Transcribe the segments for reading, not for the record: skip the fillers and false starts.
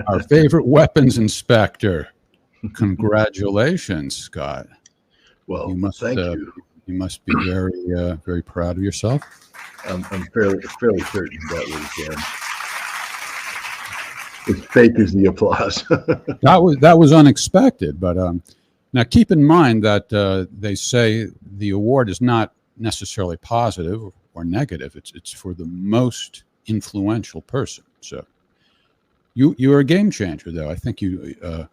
Our favorite weapons inspector. Congratulations, Scott. Well, thank you. You must be very, very proud of yourself. I'm fairly certain that was as fake as the applause. That was unexpected, but now keep in mind that they say the award is not necessarily positive or negative. It's for the most influential person. So you're a game changer, though. I think you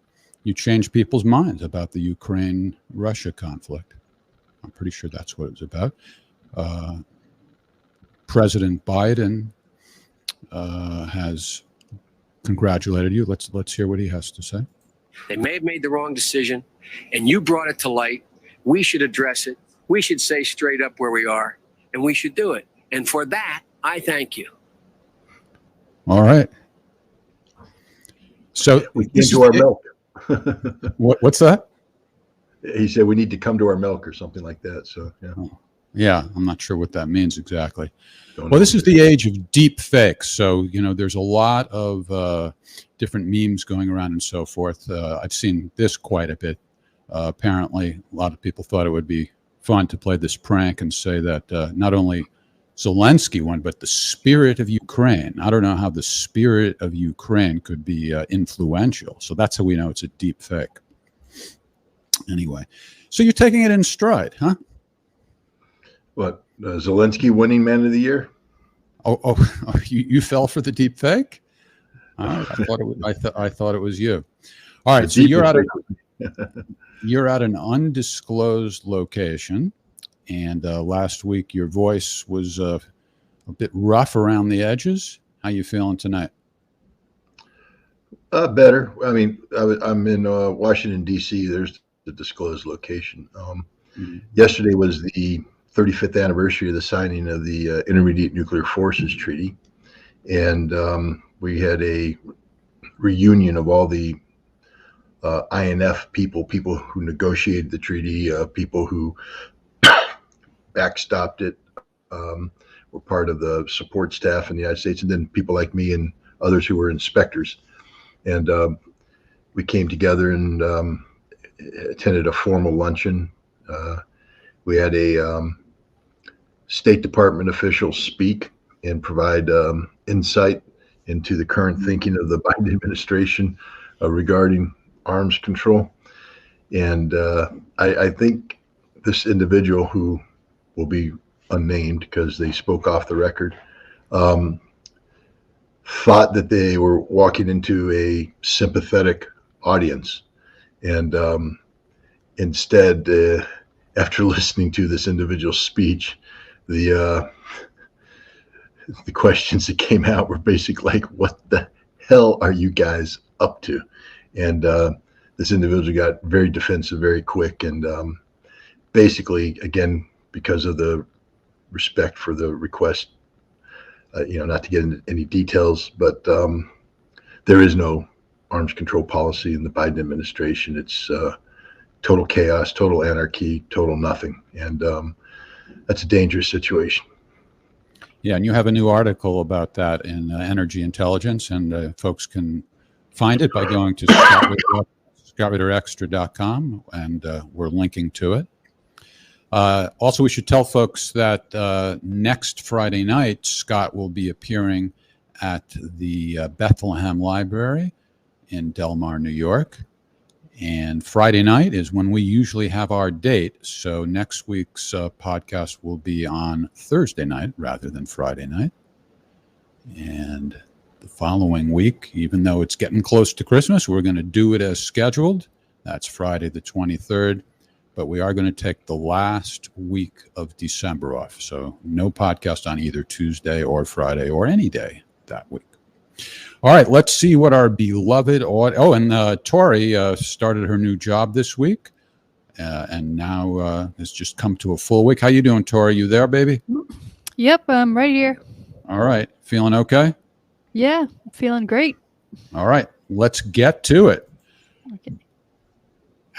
changed people's minds about the Ukraine-Russia conflict. I'm pretty sure that's what it was about. President Biden has congratulated you. Let's hear what he has to say. They may have made the wrong decision, and you brought it to light. We should address it. We should say straight up where we are, and we should do it. And for that, I thank you. All right. So we need to our milk. What's that? He said we need to come to our milk or something like that. So yeah. Oh, yeah, I'm not sure what that means exactly. Well, this is the age of deep fakes. So, there's a lot of different memes going around and so forth. I've seen this quite a bit. Apparently, a lot of people thought it would be fun to play this prank and say that not only Zelensky won, but the spirit of Ukraine. I don't know how the spirit of Ukraine could be influential. So that's how we know it's a deep fake. Anyway, so you're taking it in stride, huh? What, Zelensky winning Man of the Year? Oh, you fell for the deep fake? I thought it was you. All right, so you're at an undisclosed location, and last week your voice was a bit rough around the edges. How you feeling tonight? Better. I mean, I'm in Washington D.C. There's the disclosed location. Yesterday was the 35th anniversary of the signing of the Intermediate Nuclear Forces Treaty, and we had a reunion of all the INF people who negotiated the treaty, people who backstopped it, were part of the support staff in the United States, and then people like me and others who were inspectors. And we came together and attended a formal luncheon. We had a State Department official speak and provide insight into the current thinking of the Biden administration regarding arms control. And I think this individual, who will be unnamed because they spoke off the record, thought that they were walking into a sympathetic audience. And instead, after listening to this individual's speech, the questions that came out were basically like, what the hell are you guys up to? And this individual got very defensive very quick. And basically, again, because of the respect for the request, not to get into any details, but there is no arms control policy in the Biden administration. It's total chaos, total anarchy, total nothing. And that's a dangerous situation. Yeah, and you have a new article about that in Energy Intelligence, and folks can find it by going to scottritterextra.com, and we're linking to it. Also, we should tell folks that next Friday night, Scott will be appearing at the Bethlehem Library in Del Mar, New York. And Friday night is when we usually have our date. So next week's podcast will be on Thursday night rather than Friday night. And the following week, even though it's getting close to Christmas, we're going to do it as scheduled. That's Friday the 23rd. But we are going to take the last week of December off. So no podcast on either Tuesday or Friday or any day that week. All right, let's see what our beloved and Tori started her new job this week, and now has just come to a full week. How you doing, Tori? You there, baby? Yep, I'm right here. All right, feeling okay? Yeah, feeling great. All right, let's get to it. Okay.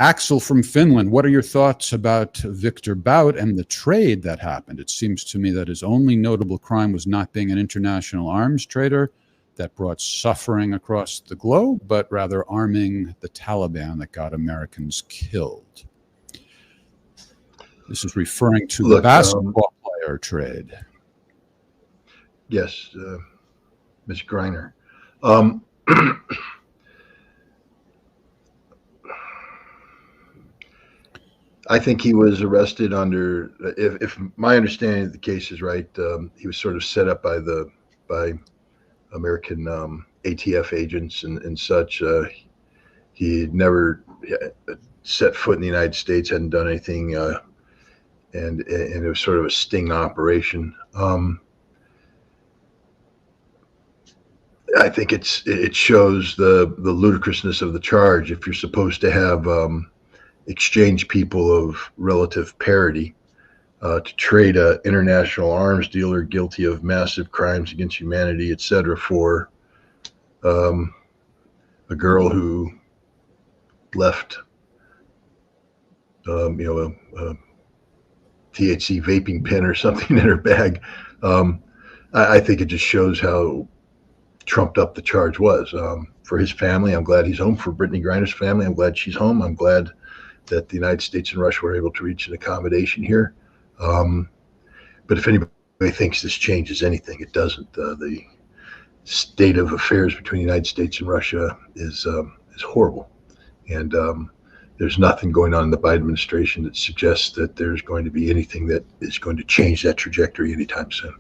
Axel from Finland, what are your thoughts about Victor Bout and the trade that happened? It seems to me that his only notable crime was not being an international arms trader. that brought suffering across the globe, but rather arming the Taliban that got Americans killed. This is referring to the basketball player trade. Yes, Ms. Greiner. I think he was arrested under, if my understanding of the case is right, he was sort of set up by American ATF agents and such. He had never set foot in the United States, hadn't done anything, and it was sort of a sting operation. I think it shows the ludicrousness of the charge. If you're supposed to have exchange people of relative parity to trade an international arms dealer guilty of massive crimes against humanity, etc., for a girl who left, a THC vaping pen or something in her bag. I think it just shows how trumped up the charge was. For his family, I'm glad he's home. For Brittany Griner's family, I'm glad she's home. I'm glad that the United States and Russia were able to reach an accommodation here. But if anybody thinks this changes anything, it doesn't. The state of affairs between the United States and Russia is horrible. And there's nothing going on in the Biden administration that suggests that there's going to be anything that is going to change that trajectory anytime soon.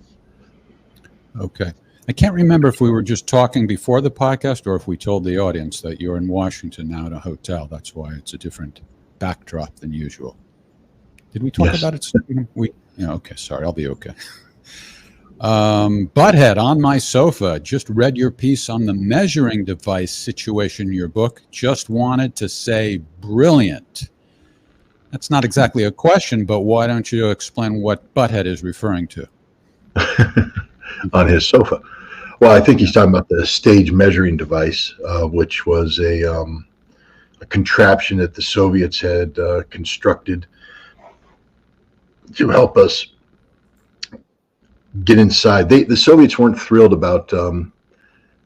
Okay. I can't remember if we were just talking before the podcast or if we told the audience that you're in Washington now at a hotel. That's why it's a different backdrop than usual. Did we talk about it? Okay, sorry, I'll be okay. Butthead on my sofa. Just read your piece on the measuring device situation in your book. Just wanted to say brilliant. That's not exactly a question, but why don't you explain what Butthead is referring to? On his sofa. Well, I think he's talking about the stage measuring device, which was a contraption that the Soviets had constructed to help us get inside. The Soviets weren't thrilled about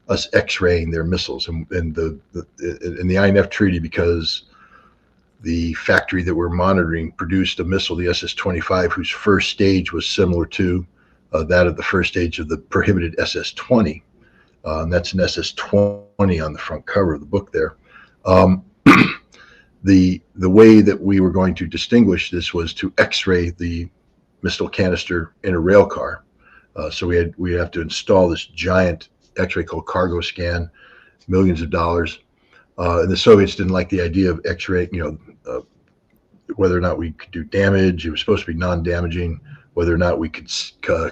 us X-raying their missiles and the INF treaty, because the factory that we're monitoring produced a missile, the SS-25, whose first stage was similar to that of the first stage of the prohibited SS-20. And that's an SS-20 on the front cover of the book there. The way that we were going to distinguish this was to X-ray the missile canister in a rail car. So we have to install this giant X-ray called cargo scan, millions of dollars. And the Soviets didn't like the idea of X-ray, whether or not we could do damage. It was supposed to be non-damaging. Whether or not we could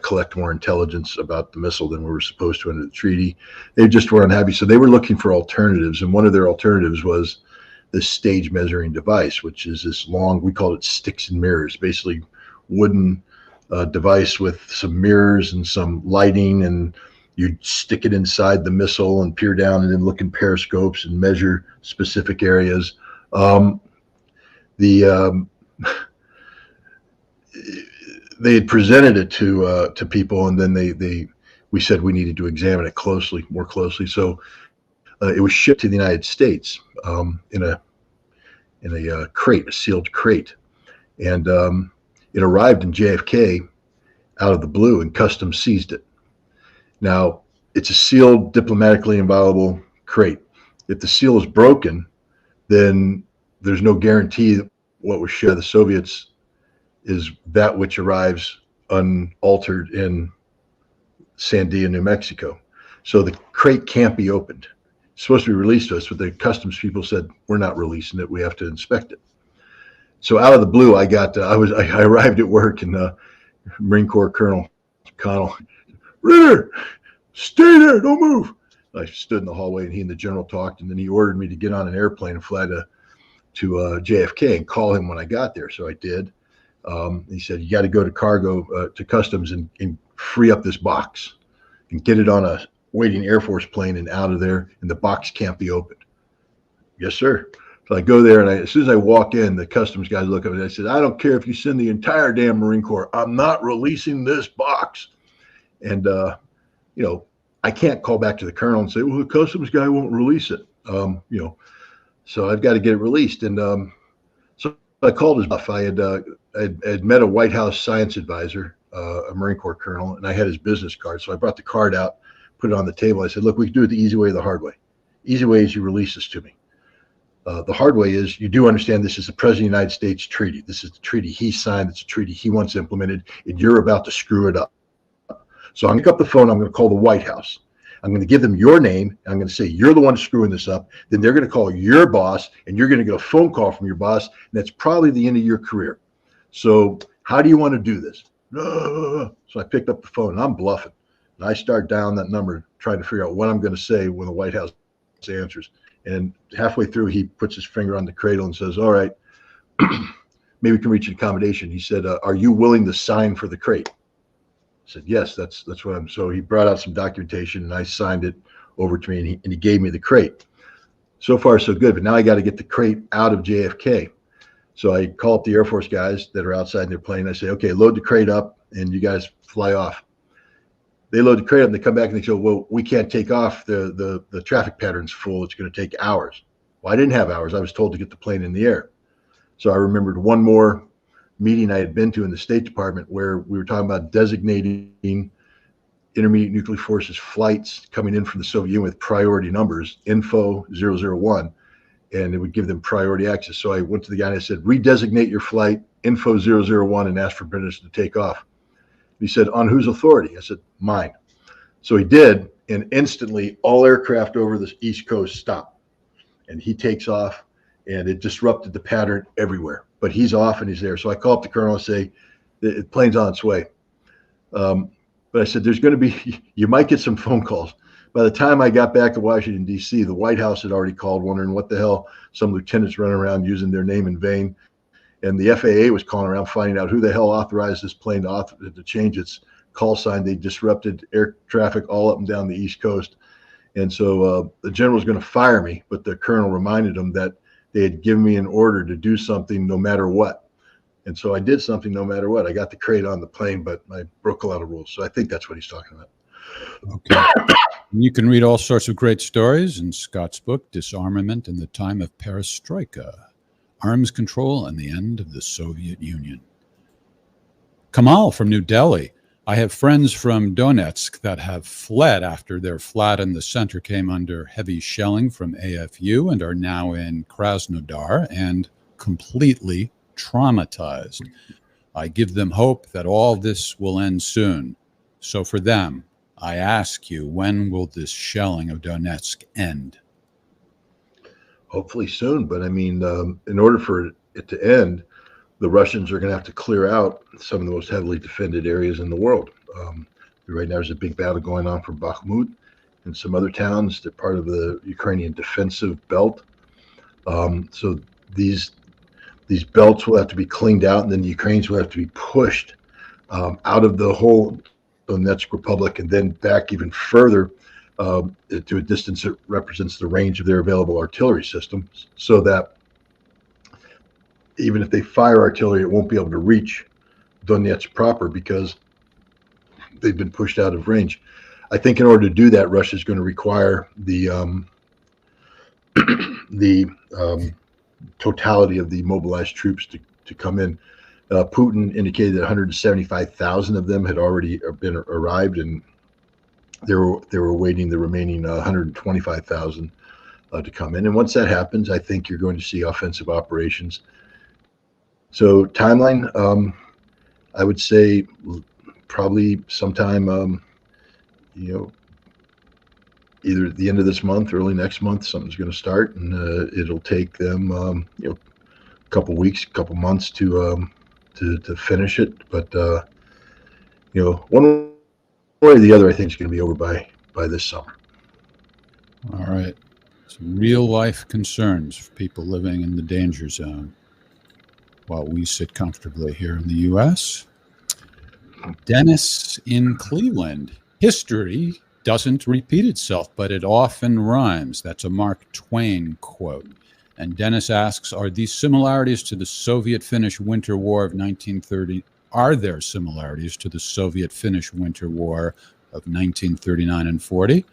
collect more intelligence about the missile than we were supposed to under the treaty. They just were unhappy. So they were looking for alternatives. And one of their alternatives was this stage measuring device, which is this long, we called it sticks and mirrors, basically wooden device with some mirrors and some lighting, and you'd stick it inside the missile and peer down and then look in periscopes and measure specific areas. They had presented it to people, and then we said we needed to examine it more closely. So it was shipped to the United States in a crate, a sealed crate, and it arrived in JFK out of the blue, and Customs seized it. Now, it's a sealed, diplomatically inviolable crate. If the seal is broken, then there's no guarantee that what was shipped by the Soviets is that which arrives unaltered in Sandia, New Mexico. So the crate can't be opened. It's supposed to be released to us, but the customs people said, we're not releasing it. We have to inspect it. So out of the blue, I arrived at work, and Marine Corps Colonel Connell, Ritter, stay there, don't move. I stood in the hallway, and he and the general talked, and then he ordered me to get on an airplane and fly to JFK and call him when I got there. So I did. He said, you got to go to Customs and free up this box and get it on a waiting Air Force plane and out of there, and the box can't be opened. Yes, sir. So I go there, and as soon as I walk in, the Customs guys look at me, and I said, I don't care if you send the entire damn Marine Corps, I'm not releasing this box. And, I can't call back to the colonel and say, well, the customs guy won't release it. So I've got to get it released. And so I called his bluff. I'd met a White House science advisor, a Marine Corps colonel, and I had his business card. So I brought the card out, put it on the table. I said, look, we can do it the easy way or the hard way. Easy way is you release this to me. The hard way is you do understand this is the President of the United States treaty. This is the treaty he signed. It's a treaty he wants implemented, and you're about to screw it up. So I'm going to pick up the phone. I'm going to call the White House. I'm going to give them your name. I'm going to say, you're the one screwing this up. Then they're going to call your boss, and you're going to get a phone call from your boss, and that's probably the end of your career. So how do you want to do this? So I picked up the phone, and I'm bluffing. And I start down that number, trying to figure out what I'm going to say when the White House answers. And halfway through, he puts his finger on the cradle and says, all right, maybe we can reach an accommodation. He said, are you willing to sign for the crate? I said, yes, that's what I'm. So he brought out some documentation, and I signed it over to me, and he gave me the crate. So far, so good. But now I got to get the crate out of JFK. So I call up the Air Force guys that are outside in their plane. I say, okay, load the crate up, and you guys fly off. They load the crate up, and they come back, and they say, well, we can't take off. The traffic pattern's full. It's going to take hours. Well, I didn't have hours. I was told to get the plane in the air. So I remembered one more meeting I had been to in the State Department where we were talking about designating intermediate nuclear forces flights coming in from the Soviet Union with priority numbers, info 001, and it would give them priority access. So I went to the guy and I said, redesignate your flight, info 001, and ask for permission to take off. He said, on whose authority? I said, mine. So he did, and instantly all aircraft over the East Coast stopped. And he takes off, and it disrupted the pattern everywhere. But he's off and he's there. So I call up the colonel and say, the plane's on its way. But I said, there's going to be, you might get some phone calls. By the time I got back to Washington, D.C., the White House had already called, wondering what the hell some lieutenants running around using their name in vain. And the FAA was calling around, finding out who the hell authorized this plane to change its call sign. They disrupted air traffic all up and down the East Coast. And so the general was going to fire me, but the colonel reminded him that they had given me an order to do something no matter what. And so I did something no matter what. I got the crate on the plane, but I broke a lot of rules. So I think that's what he's talking about. Okay. You can read all sorts of great stories in Scott's book, Disarmament in the Time of Perestroika, Arms Control and the End of the Soviet Union. Kamal from New Delhi. I have friends from Donetsk that have fled after their flat in the center came under heavy shelling from AFU and are now in Krasnodar and completely traumatized. I give them hope that all this will end soon. So for them, I ask you, when will this shelling of Donetsk end? Hopefully soon. But I mean, in order for it to end, the Russians are going to have to clear out some of the most heavily defended areas in the world. Right now, there's a big battle going on for Bakhmut and some other towns. They're part of the Ukrainian defensive belt. So these belts will have to be cleaned out, and then the Ukrainians will have to be pushed out of the whole Donetsk Republic and then back even further to a distance that represents the range of their available artillery systems, so that even if they fire artillery, it won't be able to reach Donetsk proper because they've been pushed out of range. I think in order to do that, Russia is going to require the totality of the mobilized troops to come in. Putin indicated that 175,000 of them had already been arrived, and they were awaiting the remaining 125,000 to come in. And once that happens, I think you're going to see offensive operations. So timeline, I would say probably sometime, either at the end of this month, early next month, something's going to start, and it'll take them, a couple weeks, couple months to finish it. But one way or the other, I think it's going to be over by this summer. All right. Some real life concerns for people living in the danger zone while we sit comfortably here in the U.S. Dennis in Cleveland. History doesn't repeat itself, but it often rhymes. That's a Mark Twain quote. And Dennis asks, are these similarities to the Soviet-Finnish Winter War of 1930? Are there similarities to the Soviet-Finnish Winter War of 1939 and 40.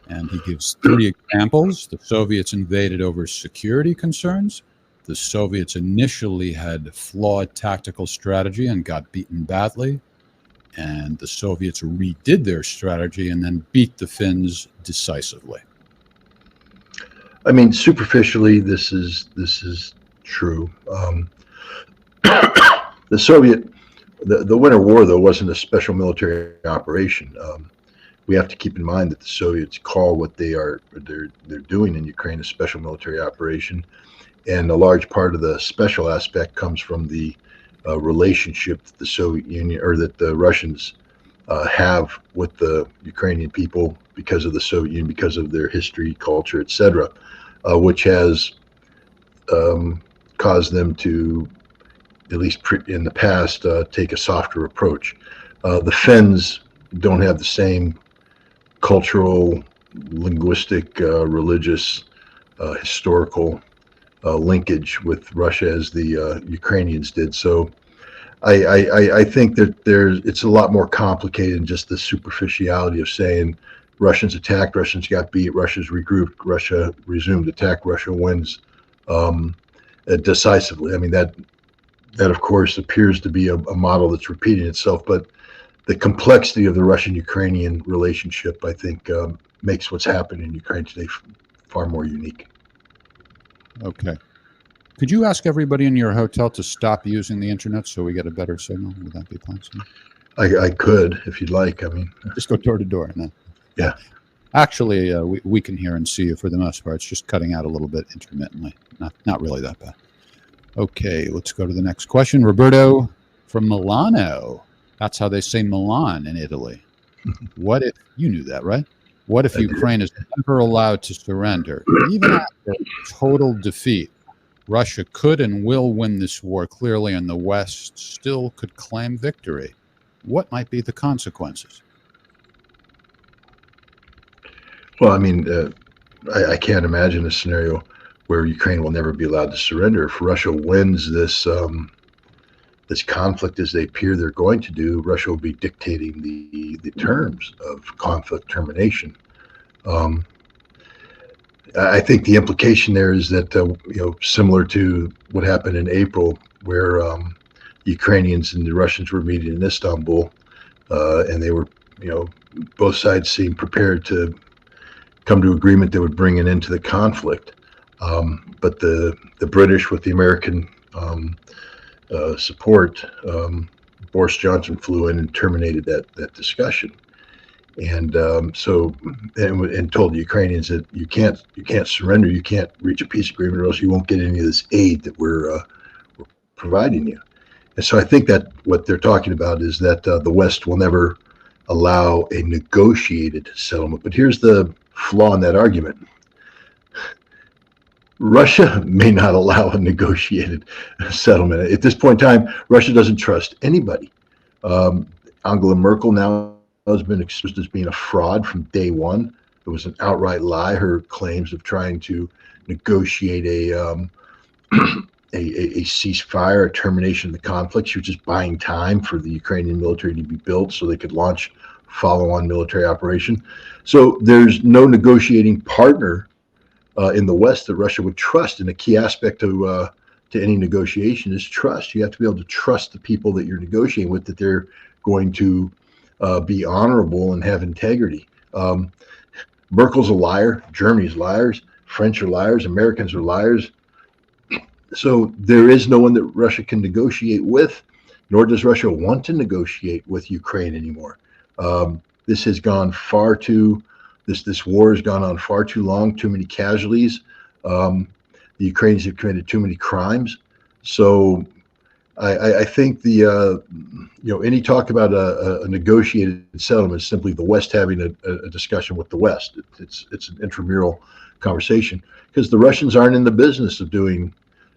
And he gives 3 examples. The Soviets invaded over security concerns. The Soviets initially had flawed tactical strategy and got beaten badly. And the Soviets redid their strategy and then beat the Finns decisively. I mean, superficially, this is true. The Winter War, though, wasn't a special military operation. We have to keep in mind that the Soviets call what they're doing in Ukraine a special military operation, and a large part of the special aspect comes from the relationship that the Soviet Union or that the Russians have with the Ukrainian people because of the Soviet Union, because of their history, culture, etc., which has caused them to, at least in the past, take a softer approach. The Finns don't have the same cultural, linguistic, religious, historical linkage with Russia as the Ukrainians did. So I think that it's a lot more complicated than just the superficiality of saying Russians attacked, Russians got beat, Russia's regrouped, Russia resumed attack, Russia wins decisively. I mean, that of course appears to be a model that's repeating itself, but the complexity of the Russian-Ukrainian relationship, I think, makes what's happened in Ukraine today far more unique. Okay. Could you ask everybody in your hotel to stop using the internet so we get a better signal? Would that be possible? I could, if you'd like. I mean, just go door to door. And then, yeah. Actually, we can hear and see you for the most part. It's just cutting out a little bit intermittently. Not really that bad. Okay, let's go to the next question. Roberto from Milano. That's how they say Milan in Italy. What if, you knew that, right? What if Ukraine is never allowed to surrender? Even after total defeat, Russia could and will win this war clearly, and the West still could claim victory. What might be the consequences? Well, I mean, I can't imagine a scenario where Ukraine will never be allowed to surrender. If Russia wins this conflict, as they appear they're going to do, Russia will be dictating the terms of conflict termination. I think the implication there is that similar to what happened in April, where Ukrainians and the Russians were meeting in Istanbul, and they were, both sides seemed prepared to come to agreement that would bring an end to the conflict. But the British, with the American support, Boris Johnson flew in and terminated that discussion, and told the Ukrainians that you can't surrender, you can't reach a peace agreement, or else you won't get any of this aid that we're providing you. And so I think that what they're talking about is that the West will never allow a negotiated settlement. But here's the flaw in that argument. Russia may not allow a negotiated settlement. At this point in time, Russia doesn't trust anybody. Angela Merkel now has been exposed as being a fraud from day one. It was an outright lie, her claims of trying to negotiate a ceasefire, a termination of the conflict. She was just buying time for the Ukrainian military to be built so they could launch follow-on military operation. So there's no negotiating partner in the West that Russia would trust. And a key aspect to any negotiation is trust. You have to be able to trust the people that you're negotiating with, that they're going to be honorable and have integrity. Merkel's a liar. Germany's liars. French are liars. Americans are liars. So there is no one that Russia can negotiate with, nor does Russia want to negotiate with Ukraine anymore. This has gone far too. This war has gone on far too long. Too many casualties. The Ukrainians have committed too many crimes. So I think any talk about a negotiated settlement is simply the West having a discussion with the West. It's an intramural conversation, because the Russians aren't in the business of doing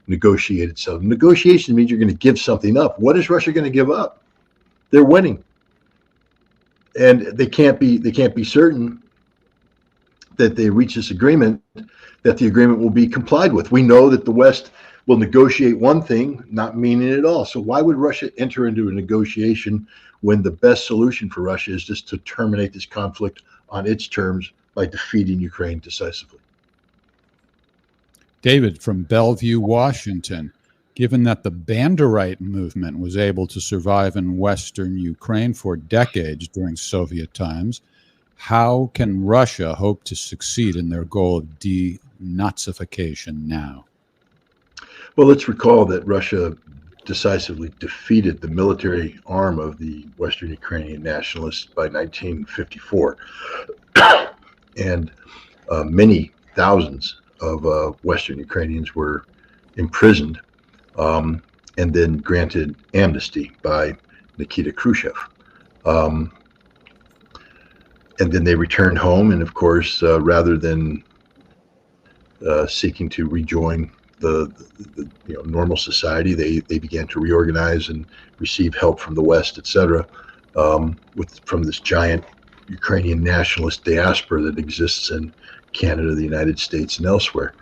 negotiated settlement. Negotiation means you're going to give something up. What is Russia going to give up? They're winning, and they can't be certain that they reach this agreement, that the agreement will be complied with. We know that the West will negotiate one thing, not meaning it all. So why would Russia enter into a negotiation when the best solution for Russia is just to terminate this conflict on its terms by defeating Ukraine decisively. David from Bellevue, Washington. Given that the Banderite movement was able to survive in Western Ukraine for decades during Soviet times, how can Russia hope to succeed in their goal of denazification now? Well, let's recall that Russia decisively defeated the military arm of the Western Ukrainian nationalists by 1954. And many thousands of Western Ukrainians were imprisoned and then granted amnesty by Nikita Khrushchev. And then they returned home, and of course, rather than seeking to rejoin the normal society, they began to reorganize and receive help from the West, etc., from this giant Ukrainian nationalist diaspora that exists in Canada, the United States, and elsewhere.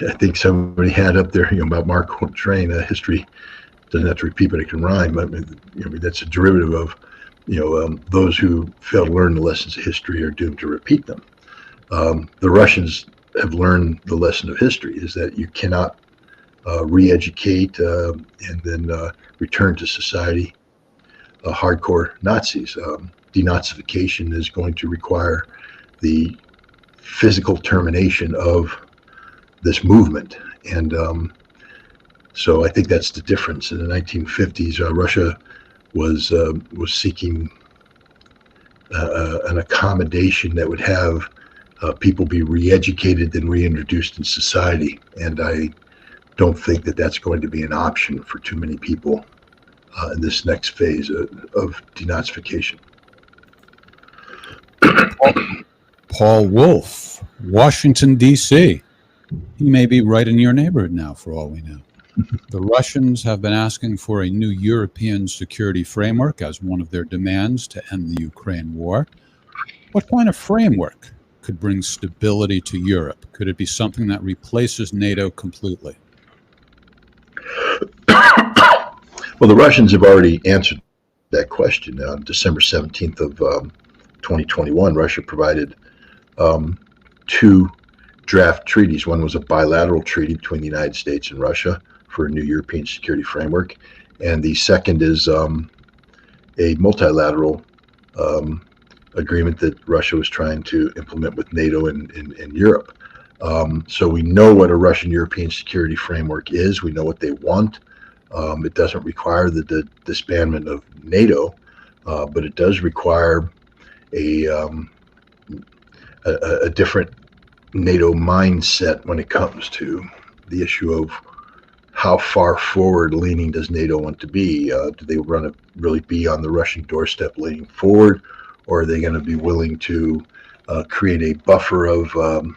I think somebody had up there, about Mark Twain, history doesn't have to repeat, but it can rhyme. But that's a derivative of, those who fail to learn the lessons of history are doomed to repeat them. The Russians have learned the lesson of history, is that you cannot re-educate and then return to society hardcore Nazis. Denazification is going to require the physical termination of this movement. And so I think that's the difference. In the 1950s, Russia was seeking an accommodation that would have people be re-educated and reintroduced in society. And I don't think that that's going to be an option for too many people in this next phase of denazification. Paul Wolf, Washington, D.C. He may be right in your neighborhood now, for all we know. The Russians have been asking for a new European security framework as one of their demands to end the Ukraine war. What kind of framework could bring stability to Europe? Could it be something that replaces NATO completely? Well, the Russians have already answered that question. On December 17th of 2021, Russia provided two draft treaties. One was a bilateral treaty between the United States and Russia for a new European security framework, and the second is a multilateral agreement that Russia was trying to implement with NATO and Europe. So we know what a Russian European security framework is. We know what they want. It doesn't require the disbandment of NATO, but it does require a different NATO mindset when it comes to the issue of how far forward leaning does NATO want to be? Do they want to really be on the Russian doorstep leaning forward, or are they going to be willing to create a buffer of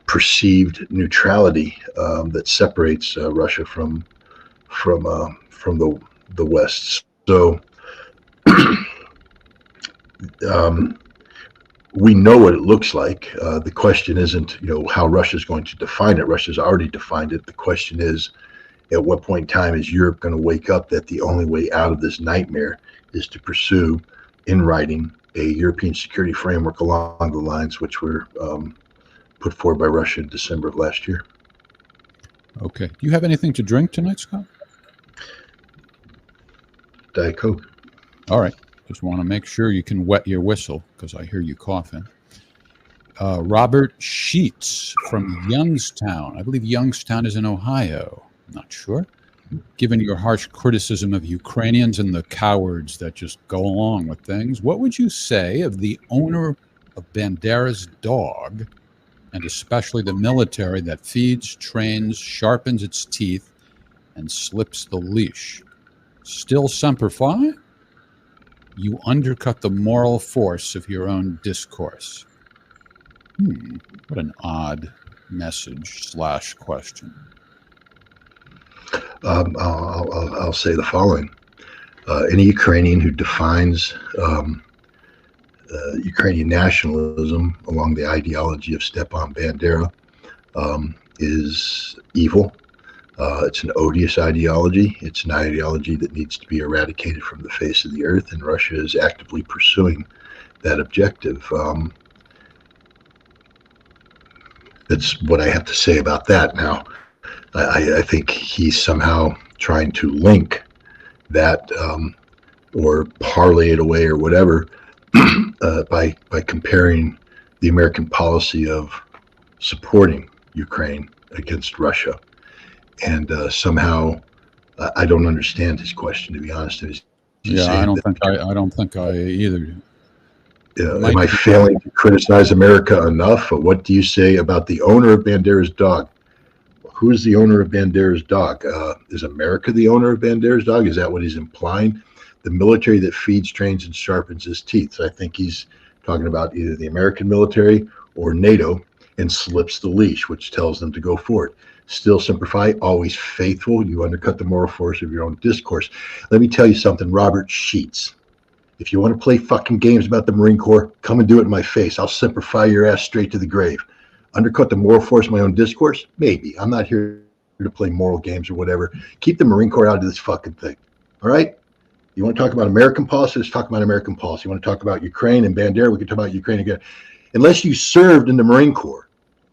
perceived neutrality that separates Russia from the West? So we know what it looks like. The question isn't, how Russia's going to define it. Russia's already defined it. The question is, at what point in time is Europe going to wake up that the only way out of this nightmare is to pursue, in writing, a European security framework along the lines which were put forward by Russia in December of last year. Okay. Do you have anything to drink tonight, Scott? Diet Coke. All right. Just want to make sure you can wet your whistle because I hear you coughing. Robert Sheets from Youngstown. I believe Youngstown is in Ohio. I'm not sure. Given your harsh criticism of Ukrainians and the cowards that just go along with things, what would you say of the owner of Bandera's dog, and especially the military that feeds, trains, sharpens its teeth, and slips the leash? Still Semper Fi? You undercut the moral force of your own discourse. What an odd message / question. I'll say the following. Any Ukrainian who defines Ukrainian nationalism along the ideology of Stepan Bandera is evil. It's an odious ideology. It's an ideology that needs to be eradicated from the face of the earth, and Russia is actively pursuing that objective. That's what I have to say about that. Now, I think he's somehow trying to link that or parlay it away or whatever by comparing the American policy of supporting Ukraine against Russia. And somehow, I don't understand his question, to be honest. Yeah, I don't think I either. Am I failing to criticize America enough? What do you say about the owner of Bandera's dog? Who is the owner of Bandera's dog? Is America the owner of Bandera's dog? Is that what he's implying? The military that feeds, trains, and sharpens his teeth. So I think he's talking about either the American military or NATO, and slips the leash, which tells them to go forward. Still simplify, always faithful. You undercut the moral force of your own discourse. Let me tell you something, Robert Sheets. If you want to play fucking games about the Marine Corps, come and do it in my face. I'll simplify your ass straight to the grave. Undercut the moral force of my own discourse? Maybe. I'm not here to play moral games or whatever. Keep the Marine Corps out of this fucking thing. All right? You want to talk about American policy? Let's talk about American policy. You want to talk about Ukraine and Bandera? We can talk about Ukraine again. Unless you served in the Marine Corps,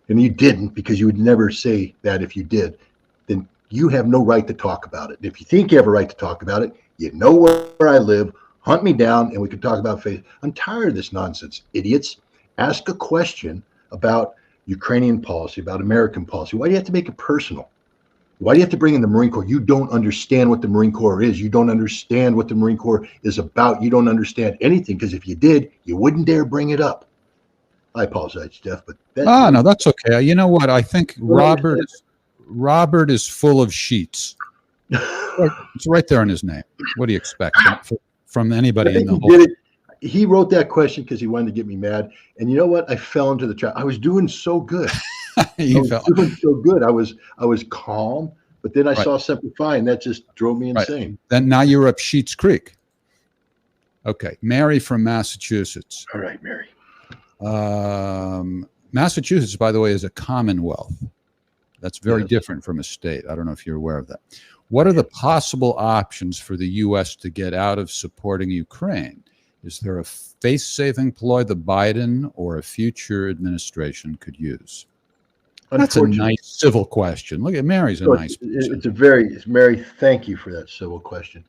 and you didn't, because you would never say that if you did, then you have no right to talk about it. If you think you have a right to talk about it, you know where I live. Hunt me down, and we can talk about faith. I'm tired of this nonsense, idiots. Ask a question about Ukrainian policy, about American policy. Why do you have to make it personal? Why do you have to bring in the Marine Corps? You don't understand what the Marine Corps is. You don't understand what the Marine Corps is about. You don't understand anything, because if you did, you wouldn't dare bring it up. I apologize, Jeff, but no, that's okay. You know what? I think Robert is full of sheets. It's right there in his name. What do you expect from anybody in the whole? He wrote that question because he wanted to get me mad. And you know what? I fell into the trap. I was doing so good. Doing so good. I was calm, but then I saw Simplify, and that just drove me insane. Then now you're up Sheets Creek. Okay, Mary from Massachusetts. All right, Mary. Massachusetts, by the way, is a commonwealth. That's very different from a state. I don't know if you're aware of that. What are the possible options for the U.S. to get out of supporting Ukraine? Is there a face-saving ploy the Biden or a future administration could use? That's a nice civil question. Look at Mary's a nice person. It's Mary, thank you for that civil question.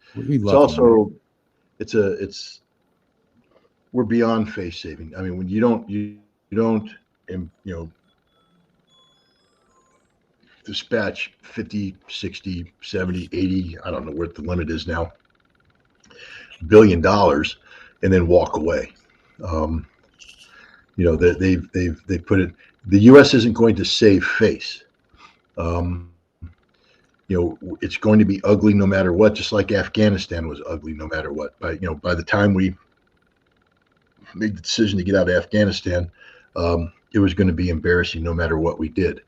We're beyond face saving. I mean, when you don't dispatch 50, 60, 70, 80, I don't know what the limit is now, $1 billion, and then walk away. They put it, the U.S. isn't going to save face. It's going to be ugly no matter what, just like Afghanistan was ugly no matter what. By the time we made the decision to get out of Afghanistan, it was going to be embarrassing no matter what we did.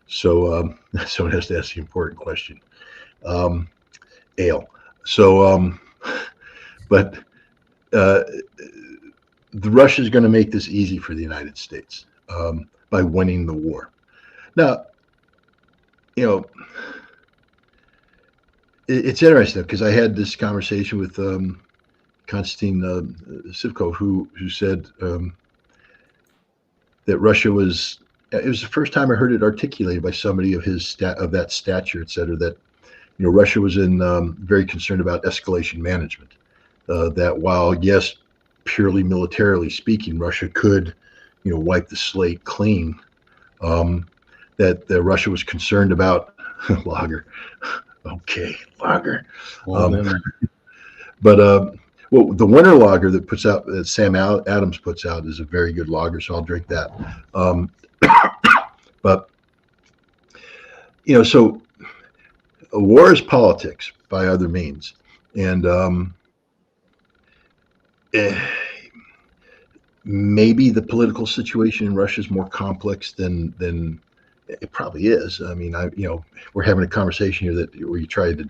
So someone has to ask the important question. Ale. So, but the Russia is going to make this easy for the United States by winning the war. Now, it's interesting because I had this conversation with Konstantin Sivkov, who said that Russia was. It was the first time I heard it articulated by somebody of that stature, et cetera, that Russia was very concerned about escalation management. That while yes, purely militarily speaking, Russia could wipe the slate clean. That Russia was concerned about lager. Okay, lager. But the winter lager that Sam Adams puts out is a very good lager, so I'll drink that. But so a war is politics by other means, and maybe the political situation in Russia is more complex than it probably is. I mean, we're having a conversation here where you try to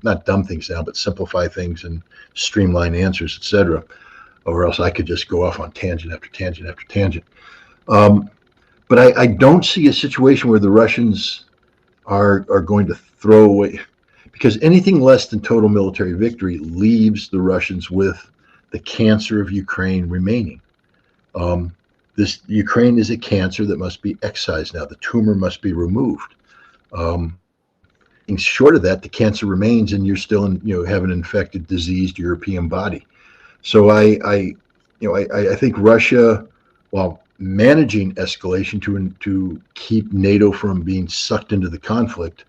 not dumb things down, but simplify things and streamline answers, etc. Or else I could just go off on tangent after tangent after tangent. But I don't see a situation where the Russians are going to throw away, because anything less than total military victory leaves the Russians with the cancer of Ukraine remaining. This Ukraine is a cancer that must be excised now. The tumor must be removed. And short of that, the cancer remains, and you're still have an infected, diseased European body. So I think Russia, while managing escalation to keep NATO from being sucked into the conflict,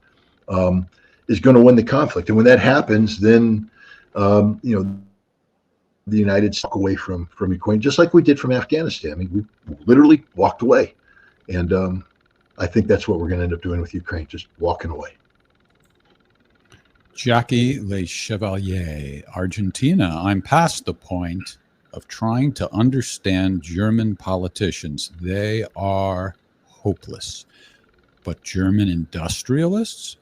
is going to win the conflict. And when that happens, then the United States walk away from Ukraine, just like we did from Afghanistan. I mean, we literally walked away, and I think that's what we're going to end up doing with Ukraine, just walking away. Jackie Le Chevalier, Argentina. I'm past the point of trying to understand German politicians. They are hopeless. But German industrialists?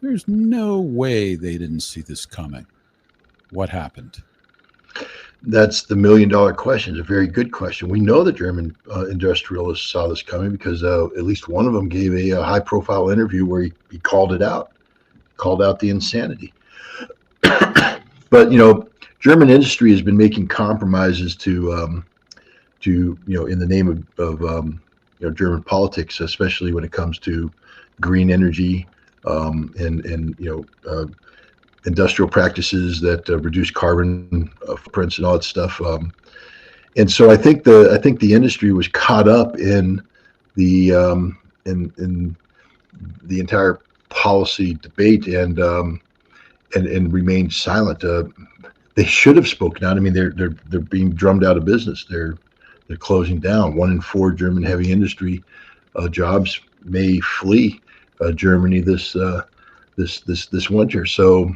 There's no way they didn't see this coming. What happened? That's the million-dollar question. It's a very good question. We know the German industrialists saw this coming because at least one of them gave a high-profile interview where he called it out, called out the insanity. But German industry has been making compromises to in the name of German politics, especially when it comes to green energy and industrial practices that reduce carbon footprints and all that stuff. And so I think the industry was caught up in the in the entire policy debate and remained silent. They should have spoken out. I mean, they're being drummed out of business. They're closing down. 1 in 4 German heavy industry jobs may flee Germany this winter. So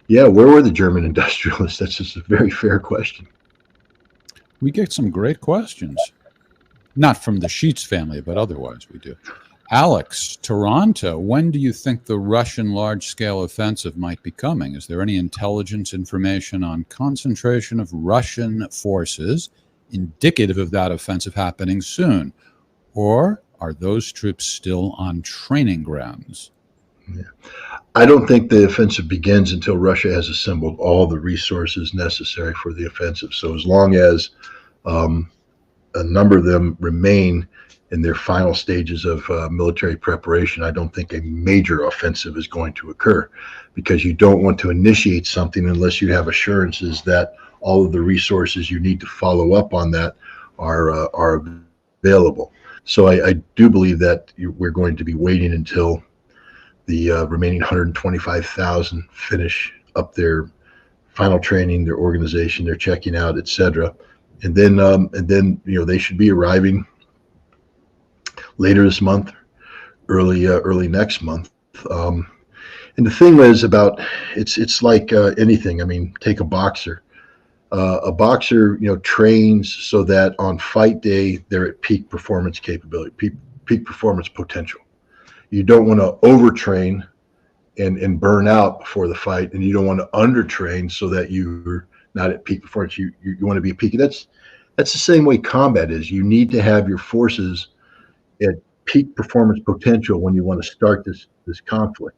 where were the German industrialists? That's just a very fair question. We get some great questions, not from the Sheets family, but otherwise we do. Alex, Toronto, when do you think the Russian large-scale offensive might be coming? Is there any intelligence information on concentration of Russian forces indicative of that offensive happening soon? Or are those troops still on training grounds? Yeah. I don't think the offensive begins until Russia has assembled all the resources necessary for the offensive. So as long as a number of them remain in their final stages of military preparation, I don't think a major offensive is going to occur, because you don't want to initiate something unless you have assurances that all of the resources you need to follow up on that are available. So I do believe that we're going to be waiting until the remaining 125,000 finish up their final training, their organization, their checking out, etc. And then they should be arriving later this month, early next month. And the thing is about it's like anything. I mean, take a boxer. A boxer, trains so that on fight day they're at peak performance capability, peak performance potential. You don't want to overtrain and burn out before the fight, and you don't want to undertrain so that you're not at peak performance. You want to be peaking. That's the same way combat is. You need to have your forces at peak performance potential when you want to start this conflict.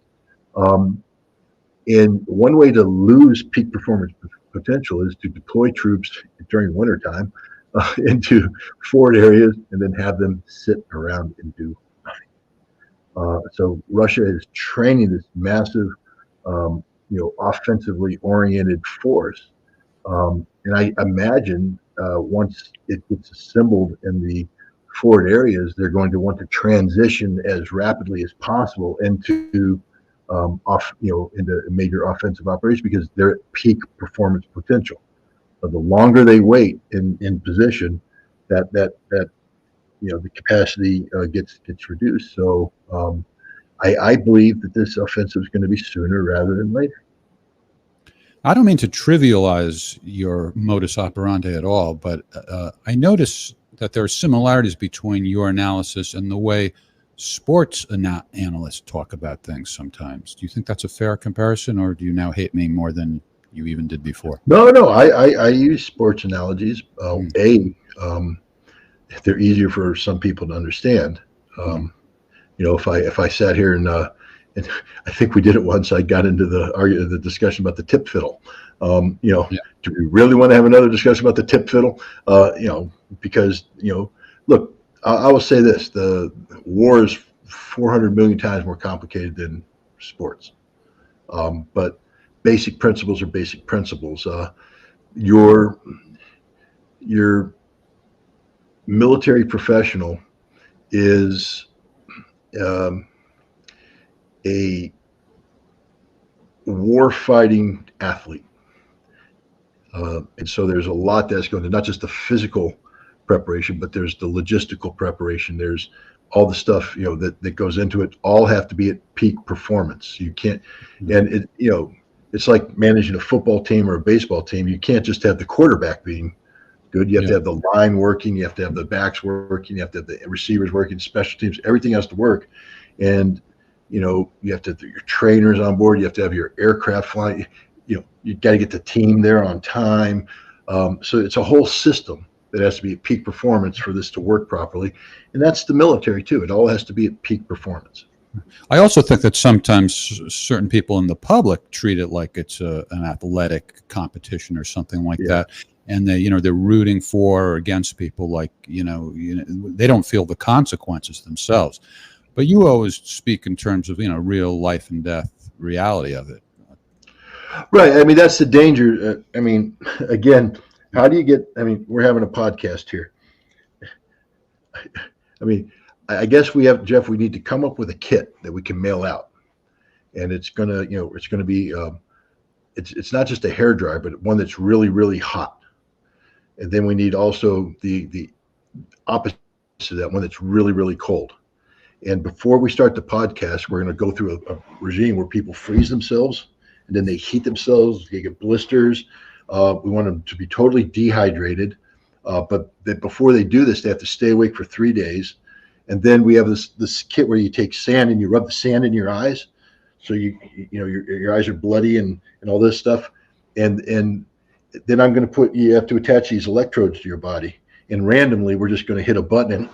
And one way to lose peak performance potential is to deploy troops during wintertime into forward areas and then have them sit around and do nothing. So Russia is training this massive, offensively oriented force. And I imagine once it gets assembled in the forward areas, they're going to want to transition as rapidly as possible into into major offensive operations, because they're at peak performance potential. But the longer they wait in position, that the capacity gets reduced. So I believe that this offensive is going to be sooner rather than later. I don't mean to trivialize your modus operandi at all, but I notice that there are similarities between your analysis and the way sports analysts talk about things sometimes. Do you think that's a fair comparison, or do you now hate me more than you even did before? No, I use sports analogies. They're easier for some people to understand. If I sat here and I think we did it once, I got into the discussion about the tip fiddle. Yeah. Do we really want to have another discussion about the tip fiddle? Because look, I will say this: the war is 400 million times more complicated than sports. But basic principles are basic principles. Your military professional is a war-fighting athlete. And so there's a lot that's going to, not just the physical preparation, but there's the logistical preparation. There's all the stuff, that goes into it. All have to be at peak performance. You can't, and it's like managing a football team or a baseball team. You can't just have the quarterback being good. You have to have the line working. You have to have the backs working. You have to have the receivers working, special teams. Everything has to work. And, you have to have your trainers on board. You have to have your aircraft flying. You got to get the team there on time. So it's a whole system that has to be at peak performance for this to work properly. And that's the military too. It all has to be at peak performance. I also think that sometimes certain people in the public treat it like it's an athletic competition or something like that. And they're rooting for or against people like, they don't feel the consequences themselves. But you always speak in terms of, real life and death reality of it. Right. I mean, that's the danger. Again, how do you get, we're having a podcast here. I guess we have, Jeff, we need to come up with a kit that we can mail out. And it's going to be, it's not just a hairdryer, but one that's really, really hot. And then we need also the opposite of that, one that's really, really cold. And before we start the podcast, we're going to go through a regime where people freeze themselves and then they heat themselves. They get blisters. We want them to be totally dehydrated. But before they do this, they have to stay awake for 3 days. And then we have this kit where you take sand and you rub the sand in your eyes. So your eyes are bloody and all this stuff. And then I'm going to you have to attach these electrodes to your body. And randomly, we're just going to hit a button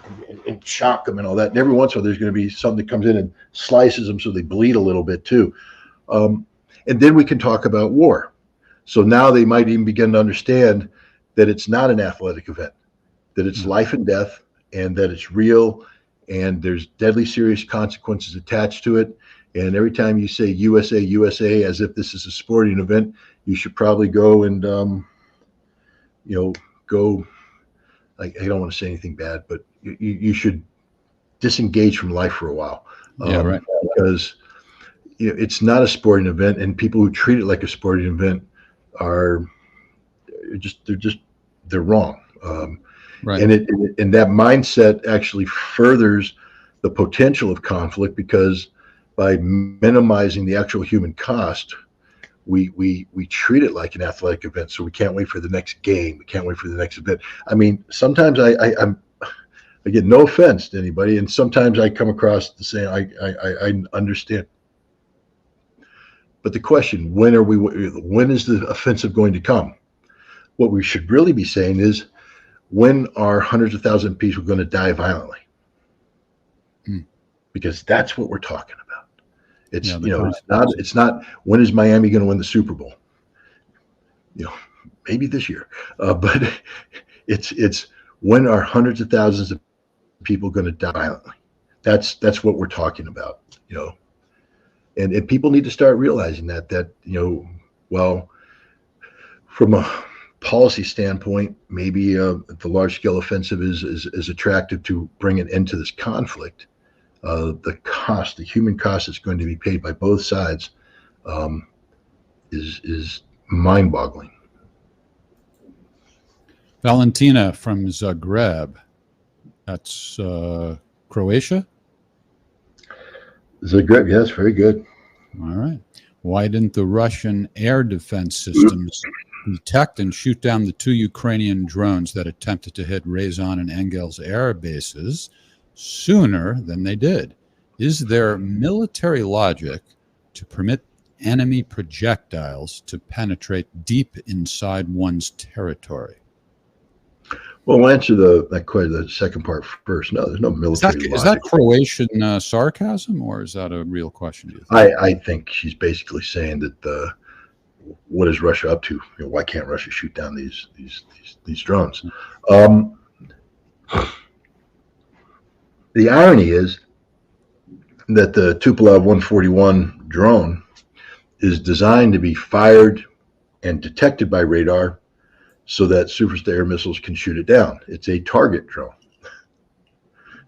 and shock them and all that. And every once in a while, there's going to be something that comes in and slices them so they bleed a little bit too. And then we can talk about war. So now they might even begin to understand that it's not an athletic event, that it's life and death, and that it's real, and there's deadly serious consequences attached to it. And every time you say USA, USA, as if this is a sporting event, you should probably go and, go. I don't want to say anything bad, but you should disengage from life for a while. Right. Because it's not a sporting event, and people who treat it like a sporting event they're wrong. Right. And that mindset actually furthers the potential of conflict, because by minimizing the actual human cost, we treat it like an athletic event. So we can't wait for the next game. We can't wait for the next event. Sometimes I get no offense to anybody, and sometimes I come across the same. I understand. But the question, when is the offensive going to come? What we should really be saying is, when are hundreds of thousands of people going to die violently? Because that's what we're talking about. It's not when is Miami going to win the Super Bowl? Maybe this year, but it's when are hundreds of thousands of people going to die violently? That's what we're talking about. And people need to start realizing that from a policy standpoint, maybe the large scale offensive is attractive to bring an end to this conflict. The human cost that's going to be paid by both sides is mind-boggling. Valentina from Zagreb, that's Croatia? Zagreb, yes, very good. All right. Why didn't the Russian air defense systems detect and shoot down the 2 Ukrainian drones that attempted to hit Ryazan and Engels air bases sooner than they did? Is there military logic to permit enemy projectiles to penetrate deep inside one's territory? Well, we'll answer the second part first. No, there's no military Is that logic. Croatian sarcasm, or is that a real question? Do you think? I think she's basically saying that what is Russia up to? You know, why can't Russia shoot down these drones? The irony is that the Tupolev 141 drone is designed to be fired and detected by radar so that surface to air missiles can shoot it down. It's a target drone.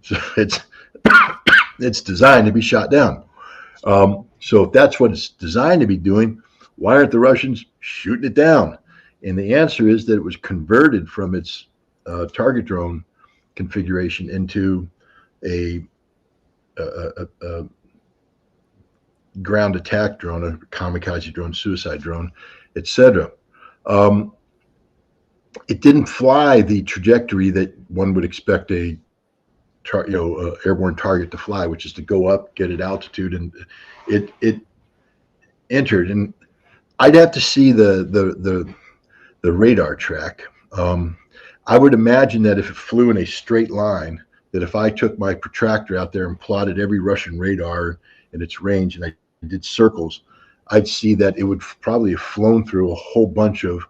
So it's designed to be shot down. So if that's what it's designed to be doing, why aren't the Russians shooting it down? And the answer is that it was converted from its target drone configuration into a ground attack drone, a kamikaze drone, suicide drone, etc. It didn't fly the trajectory that one would expect a airborne target to fly, which is to go up, get at altitude, and it entered. And I'd have to see the radar track. I would imagine that if it flew in a straight line, that if I took my protractor out there and plotted every Russian radar and its range, and I did circles, I'd see that it would probably have flown through a whole bunch of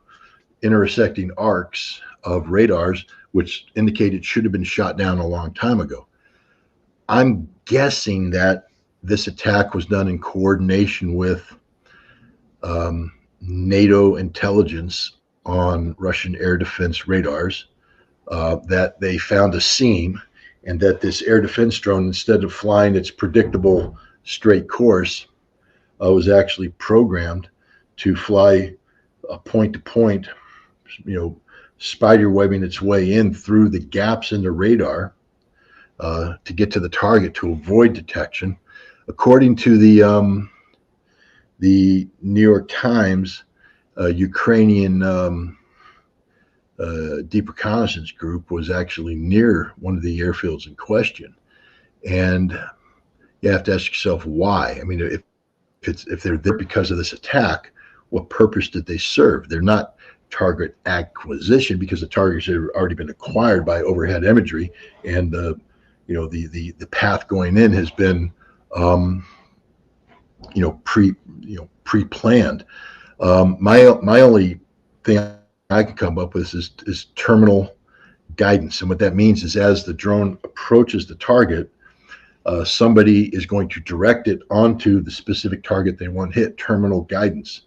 intersecting arcs of radars, which indicate it should have been shot down a long time ago. I'm guessing that this attack was done in coordination with NATO intelligence on Russian air defense radars, that they found a seam, and that this air defense drone, instead of flying its predictable straight course, was actually programmed to fly point to point, spider webbing its way in through the gaps in the radar to get to the target to avoid detection. According to the New York Times, Ukrainian deep reconnaissance group was actually near one of the airfields in question, and you have to ask yourself why. I mean, if they're there because of this attack, what purpose did they serve? They're not target acquisition, because the targets have already been acquired by overhead imagery, and the path going in has been pre-planned. My only thing I can come up with is terminal guidance, and what that means is as the drone approaches the target, somebody is going to direct it onto the specific target they want hit. Terminal guidance,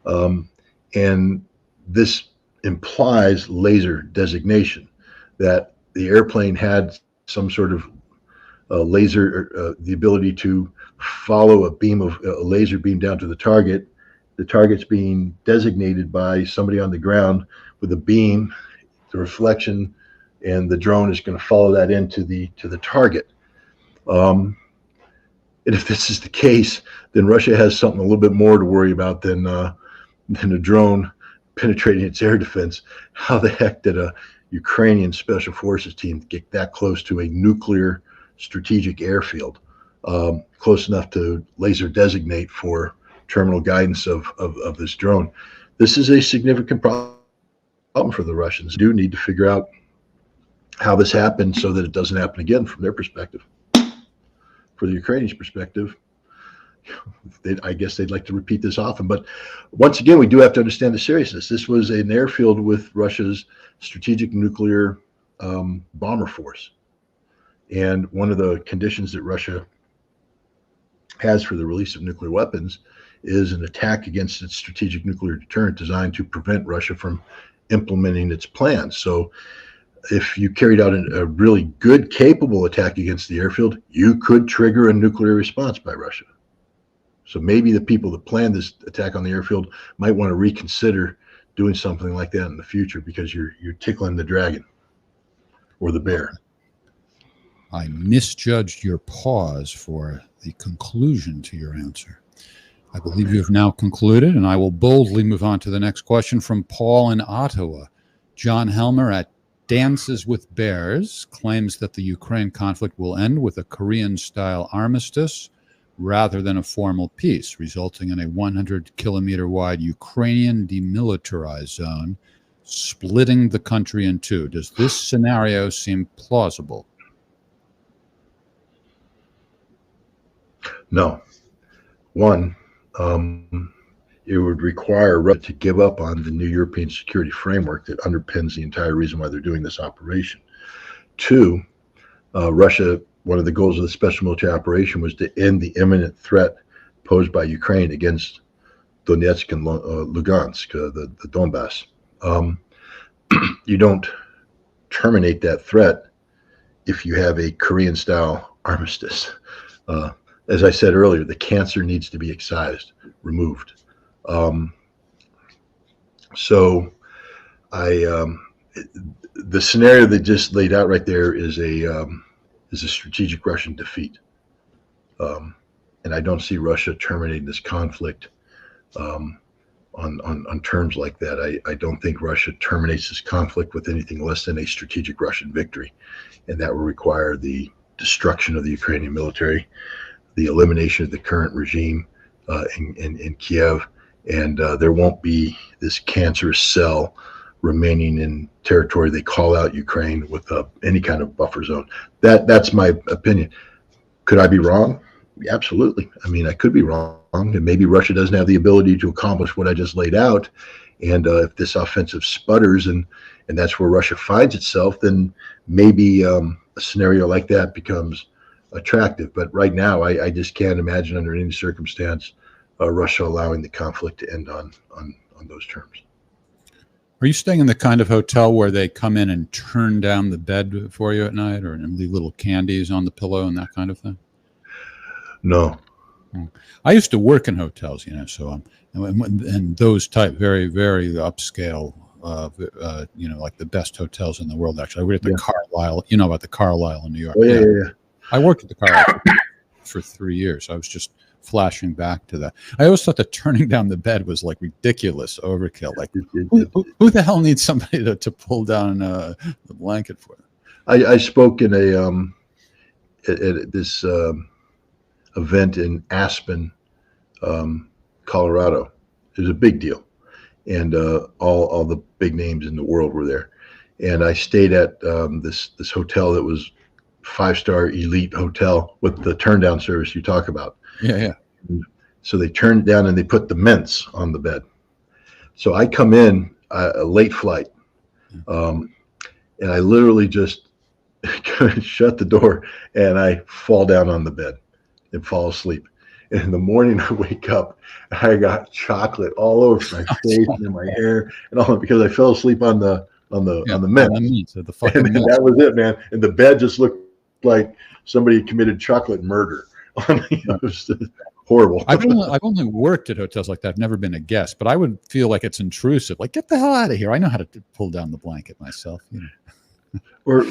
and this implies laser designation, that the airplane had some sort of laser, the ability to follow a laser beam down to the target. The target's being designated by somebody on the ground with a beam, the reflection, and the drone is going to follow that into the target. And if this is the case, then Russia has something a little bit more to worry about than a drone penetrating its air defense. How the heck did a Ukrainian special forces team get that close to a nuclear strategic airfield, close enough to laser designate for terminal guidance of this drone? This is a significant problem for the Russians. They do need to figure out how this happened so that it doesn't happen again from their perspective. For the Ukrainians' perspective, I guess they'd like to repeat this often. But once again, we do have to understand the seriousness. This was an airfield with Russia's strategic nuclear bomber force. And one of the conditions that Russia has for the release of nuclear weapons is an attack against its strategic nuclear deterrent designed to prevent Russia from implementing its plans. So if you carried out a really good, capable attack against the airfield, you could trigger a nuclear response by Russia. So maybe the people that planned this attack on the airfield might want to reconsider doing something like that in the future, because you're tickling the dragon or the bear. I misjudged your pause for the conclusion to your answer. I believe you have now concluded, and I will boldly move on to the next question from Paul in Ottawa. John Helmer at Dances with Bears claims that the Ukraine conflict will end with a Korean-style armistice rather than a formal peace, resulting in a 100-kilometer wide Ukrainian demilitarized zone splitting the country in two. Does this scenario seem plausible? No. One, it would require Russia to give up on the new European security framework that underpins the entire reason why they're doing this operation. Two, Russia, one of the goals of the special military operation was to end the imminent threat posed by Ukraine against Donetsk and Lugansk, the Donbass. You don't terminate that threat if you have a Korean-style armistice. As I said earlier, the cancer needs to be excised, removed. So the scenario that just laid out right there is a strategic Russian defeat. And I don't see Russia terminating this conflict on terms like that. I don't think Russia terminates this conflict with anything less than a strategic Russian victory. And that will require the destruction of the Ukrainian military, the elimination of the current regime in Kiev, and there won't be this cancerous cell remaining in territory they call out Ukraine with any kind of buffer zone. That's my opinion. Could I be wrong? Absolutely. I mean, I could be wrong, and maybe Russia doesn't have the ability to accomplish what I just laid out. And if this offensive sputters and that's where Russia finds itself, then maybe a scenario like that becomes attractive. But right now, I just can't imagine under any circumstance Russia allowing the conflict to end on those terms. Are you staying in the kind of hotel where they come in and turn down the bed for you at night, or leave little candies on the pillow and that kind of thing? No. I used to work in hotels, so and those type very, very upscale, like the best hotels in the world. Actually, I worked at the Carlisle. You know about the Carlisle in New York? Oh, yeah. I worked at the Carlisle for 3 years. I was just flashing back to that. I always thought that turning down the bed was like ridiculous overkill. Like, who the hell needs somebody to pull down the blanket for them? I spoke in at this event in Aspen, Colorado. It was a big deal, and all the big names in the world were there. And I stayed at this hotel that was 5-star elite hotel with the turn down service you talk about. Yeah. So they turned down and they put the mints on the bed. So I come in a late flight, and I literally just shut the door and I fall down on the bed and fall asleep. And in the morning I wake up and I got chocolate all over my face and in my hair and all, because I fell asleep on the mints. The fucking And that was it, man. And the bed just looked like somebody committed chocolate murder. It was horrible. I've only worked at hotels like that. I've never been a guest, but I would feel like it's intrusive. Like, get the hell out of here. I know how to pull down the blanket myself. But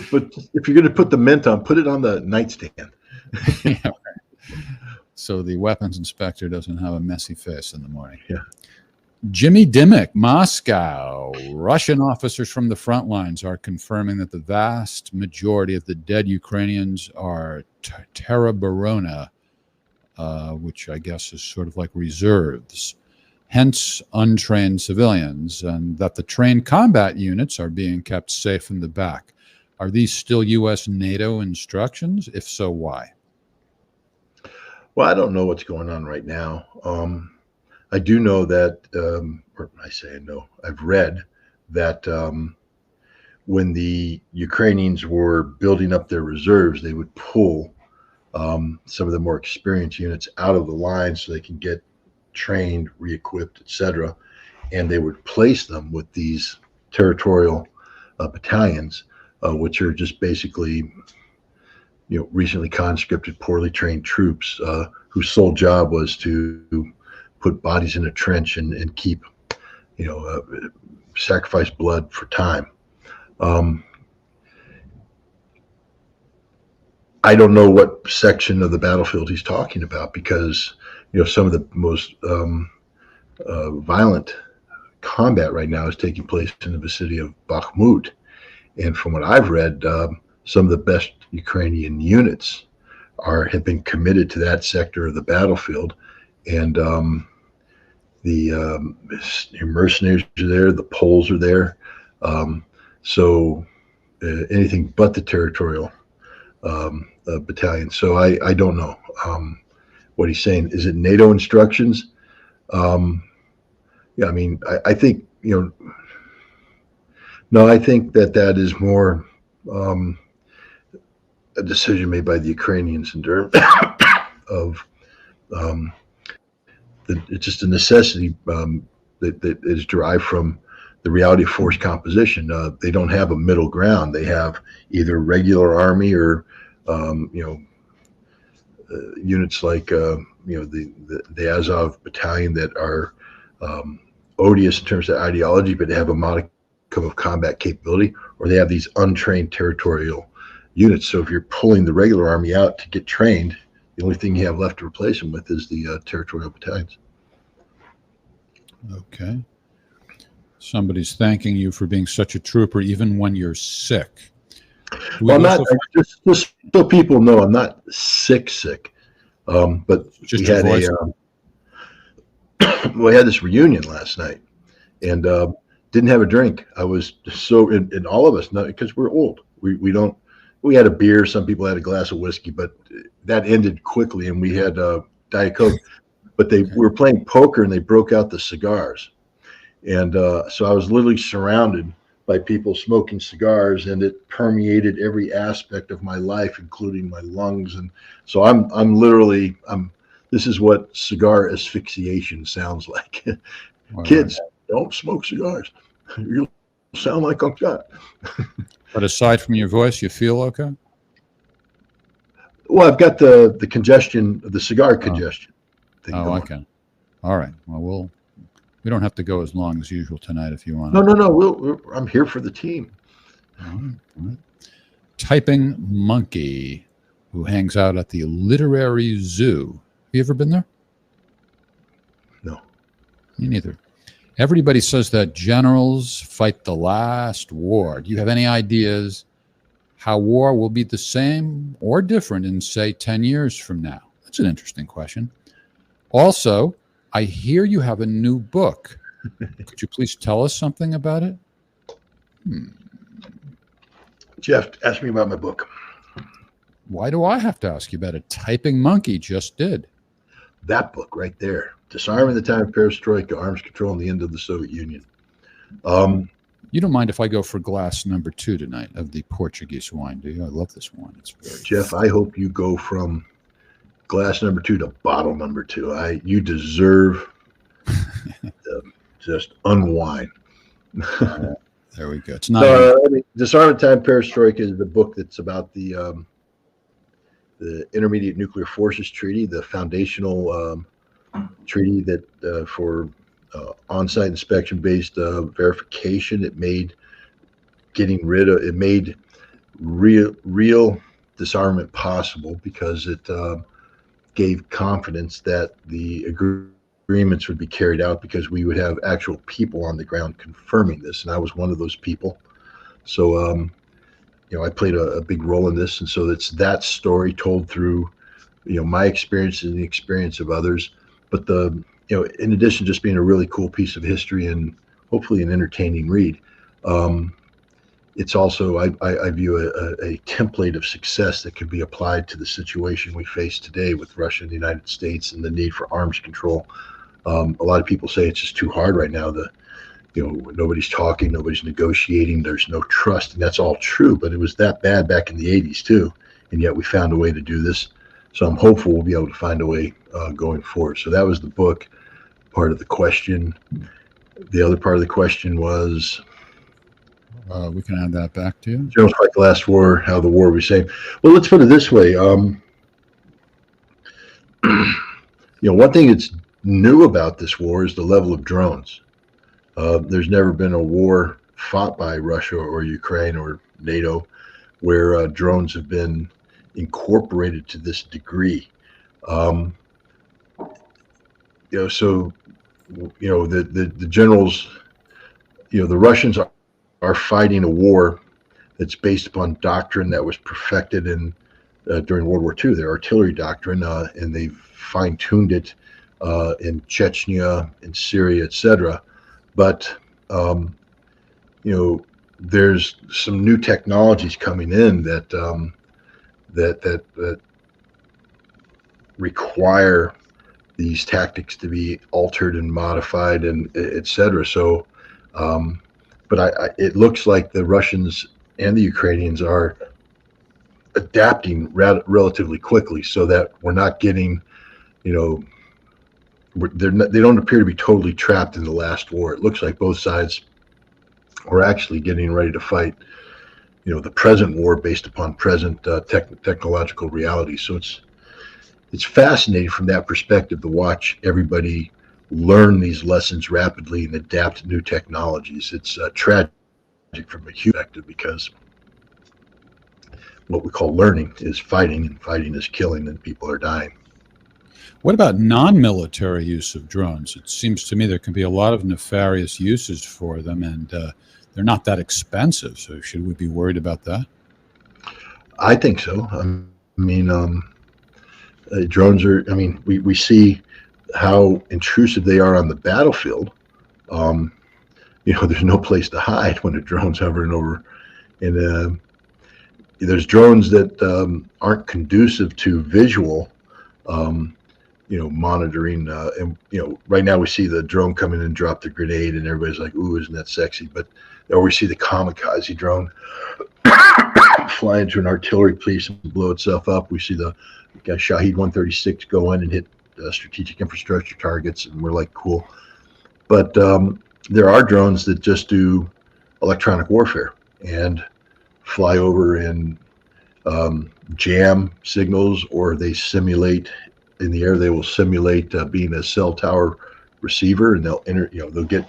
if you're going to put the mint on, put it on the nightstand. Yeah. So the weapons inspector doesn't have a messy face in the morning. Yeah. Jimmy Dimmick, Moscow. Russian officers from the front lines are confirming that the vast majority of the dead Ukrainians are Teroborona, which I guess is sort of like reserves, hence untrained civilians, and that the trained combat units are being kept safe in the back. Are these still U.S. NATO instructions? If so, why? Well, I don't know what's going on right now. I do know that, or I say I know, I've read that when the Ukrainians were building up their reserves, they would pull some of the more experienced units out of the line so they can get trained, re-equipped, etc. And they would place them with these territorial battalions, which are just basically, recently conscripted, poorly trained troops whose sole job was to put bodies in a trench and keep, sacrifice blood for time. I don't know what section of the battlefield he's talking about, because some of the most violent combat right now is taking place in the vicinity of Bakhmut, and from what I've read, some of the best Ukrainian units have been committed to that sector of the battlefield, and the mercenaries are there, the Poles are there, So anything but the territorial battalion. So I don't know what he's saying. Is it NATO instructions? Yeah, I mean, I think, no, I think that is more a decision made by the Ukrainians in terms of it's just a necessity that is derived from the reality of force composition. They don't have a middle ground. They have either regular army or units like the Azov battalion that are odious in terms of ideology, but they have a modicum of combat capability, or they have these untrained territorial units. So if you're pulling the regular army out to get trained, the only thing you have left to replace them with is the territorial battalions. Okay. Somebody's thanking you for being such a trooper, even when you're sick. Well, I'm not, just so people know, I'm not sick. But Just we had we had this reunion last night, and didn't have a drink. I was so, and all of us, because we're old, we had a beer. Some people had a glass of whiskey, but that ended quickly, and we had Diet Coke. But we were playing poker, and they broke out the cigars, and so I was literally surrounded by people smoking cigars, and it permeated every aspect of my life, including my lungs. And so I'm literally this is what cigar asphyxiation sounds like. Wow. Kids, don't smoke cigars. You'll sound like I'm shot. But aside from your voice, you feel okay? Well, I've got the congestion, the cigar congestion. Oh, okay. All right. Well, we don't have to go as long as usual tonight if you want. No. I'm here for the team. All right. Typing Monkey, who hangs out at the Literary Zoo. Have you ever been there? No. Me neither. Everybody says that generals fight the last war. Do you have any ideas how war will be the same or different in, say, 10 years from now? That's an interesting question. Also, I hear you have a new book. Could you please tell us something about it? Jeff, ask me about my book. Why do I have to ask you about it? Typing Monkey just did. That book right there. Disarming the Time of Perestroika, Arms Control, and the End of the Soviet Union. You don't mind if I go for glass number 2 tonight of the Portuguese wine, do you? I love this wine. It's very Jeff, I hope you go from glass number 2 to bottle number 2. You deserve to just unwind. There we go. It's not. Disarming Time Perestroika is the book that's about the Intermediate Nuclear Forces Treaty, the foundational treaty that for on-site inspection-based verification. It made real disarmament possible because it gave confidence that the agreements would be carried out because we would have actual people on the ground confirming this, and I was one of those people. So I played a big role in this, and so it's that story told through my experience and the experience of others. But in addition to just being a really cool piece of history and hopefully an entertaining read, it's also I view a template of success that could be applied to the situation we face today with Russia and the United States and the need for arms control. A lot of people say it's just too hard right now. Nobody's talking, nobody's negotiating, there's no trust, and that's all true. But it was that bad back in the 80s too, and yet we found a way to do this. So I'm hopeful we'll be able to find a way going forward. So that was the book part of the question. The other part of the question was, we can add that back to you. Generals fight the last war, how the war was saved. Well, let's put it this way. One thing that's new about this war is the level of drones. There's never been a war fought by Russia or Ukraine or NATO where drones have been incorporated to this degree. The generals, the Russians are fighting a war that's based upon doctrine that was perfected during World War II, their artillery doctrine, and they've fine-tuned it in Chechnya, in Syria, etc. But there's some new technologies coming in that require these tactics to be altered and modified and et cetera. So, but it looks like the Russians and the Ukrainians are adapting relatively quickly, so that we're not getting, they don't appear to be totally trapped in the last war. It looks like both sides are actually getting ready to fight, the present war based upon present technological reality. So it's fascinating from that perspective to watch everybody learn these lessons rapidly and adapt to new technologies. It's tragic from a human perspective, because what we call learning is fighting, and fighting is killing, and people are dying. What about non-military use of drones? It seems to me there can be a lot of nefarious uses for them, and they're not that expensive. So should we be worried about that? I think so. I mean, drones are, we see how intrusive they are on the battlefield. There's no place to hide when a drone's hovering over. And there's drones that aren't conducive to visual, monitoring. And right now we see the drone come in and drop the grenade, and everybody's like, "Ooh, isn't that sexy?" Or we see the kamikaze drone fly into an artillery piece and blow itself up. We see the Shahed 136 go in and hit strategic infrastructure targets, and we're like, cool. But there are drones that just do electronic warfare and fly over and jam signals, or they simulate in the air. They will simulate being a cell tower receiver, and they'll get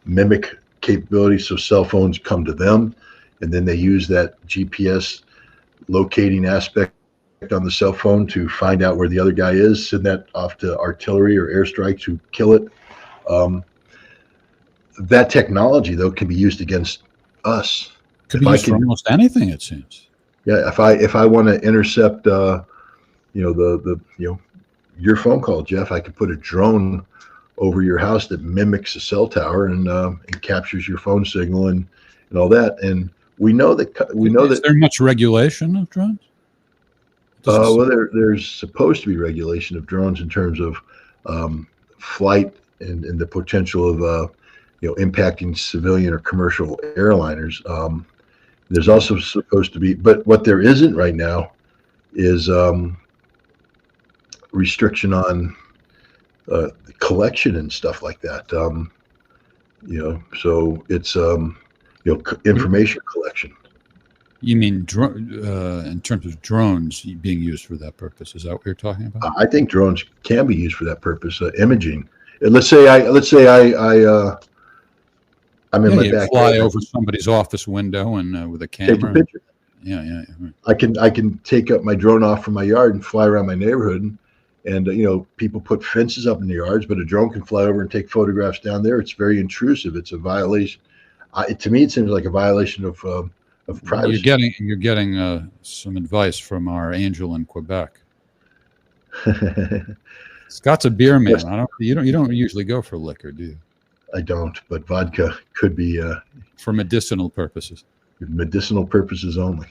mimic capability, so cell phones come to them, and then they use that GPS locating aspect on the cell phone to find out where the other guy is, send that off to artillery or airstrike to kill it. That technology, though, can be used against us. Could be used for almost anything, it seems. Yeah, if I want to intercept, your phone call, Jeff, I could put a drone over your house that mimics a cell tower and captures your phone signal and all that. And we know that. Is there much regulation of drones? Well, there's supposed to be regulation of drones in terms of flight and the potential of impacting civilian or commercial airliners. There's also supposed to be, but what there isn't right now is restriction on collection and stuff like that. So it's information collection. You mean in terms of drones being used for that purpose? Is that what you're talking about? I think drones can be used for that purpose. Imaging. Let's say I'm in my backyard. Fly over somebody's office window and with a camera. Take a picture. Yeah. I can take up my drone off from my yard and fly around my neighborhood, and people put fences up in the yards, but a drone can fly over and take photographs down there. It's very intrusive. It's a violation. To me, it seems like a violation of privacy. You're getting some advice from our angel in Quebec. Scott's a beer man. Yes. You don't usually go for liquor, do you? I don't, but vodka could be for medicinal purposes. Medicinal purposes only.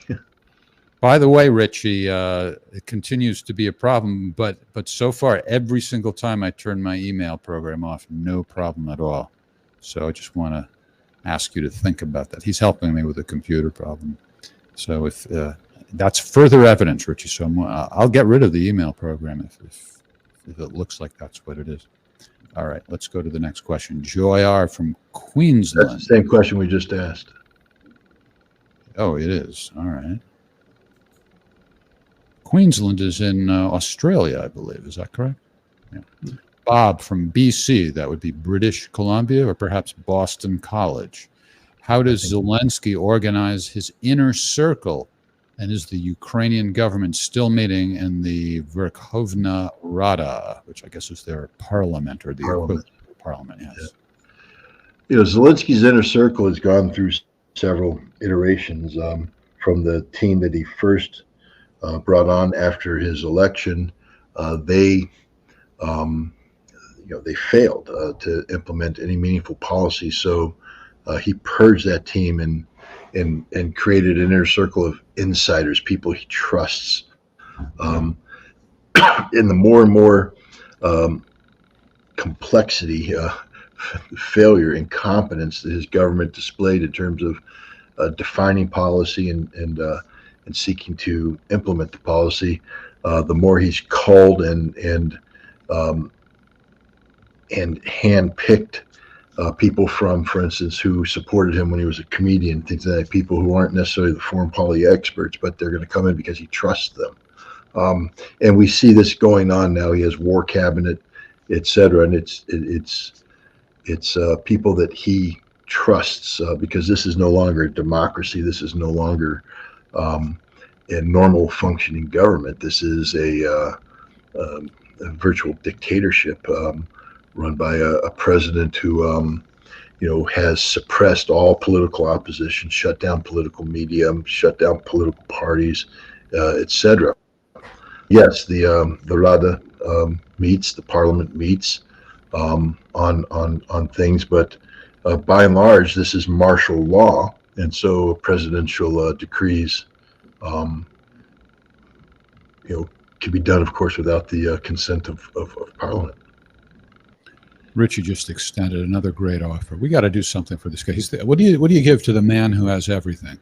By the way, Richie, it continues to be a problem, but so far, every single time I turn my email program off, no problem at all. So I just want to ask you to think about that. He's helping me with a computer problem. So if that's further evidence, Richie, so I'll get rid of the email program if it looks like that's what it is. All right, let's go to the next question. Joy R. from Queensland. That's the same question we just asked. Oh, it is. All right. Queensland is in Australia, I believe. Is that correct? Yeah. Bob from BC, that would be British Columbia or perhaps Boston College. How does Zelensky organize his inner circle? And is the Ukrainian government still meeting in the Verkhovna Rada, which I guess is their parliament or the equivalent of parliament? Yes. Yeah. Zelensky's inner circle has gone through several iterations from the team that he first brought on after his election. They failed to implement any meaningful policy. So he purged that team and and created an inner circle of insiders, people he trusts. And the more and more complexity, failure, incompetence that his government displayed in terms of defining policy and seeking to implement the policy, the more he's culled and handpicked people from, for instance, who supported him when he was a comedian, things like that, people who aren't necessarily the foreign policy experts, but they're going to come in because he trusts them. And we see this going on now. He has war cabinet, etc., and it's people that he trusts, because this is no longer a democracy. This is no longer a normal functioning government. This is a virtual dictatorship run by a president who has suppressed all political opposition, shut down political media, shut down political parties, etc. Yes, the Rada meets, the Parliament meets on things, but by and large, this is martial law, and so presidential decrees, can be done, of course, without the consent of Parliament. Richie just extended another great offer. We got to do something for this guy. What do you give to the man who has everything?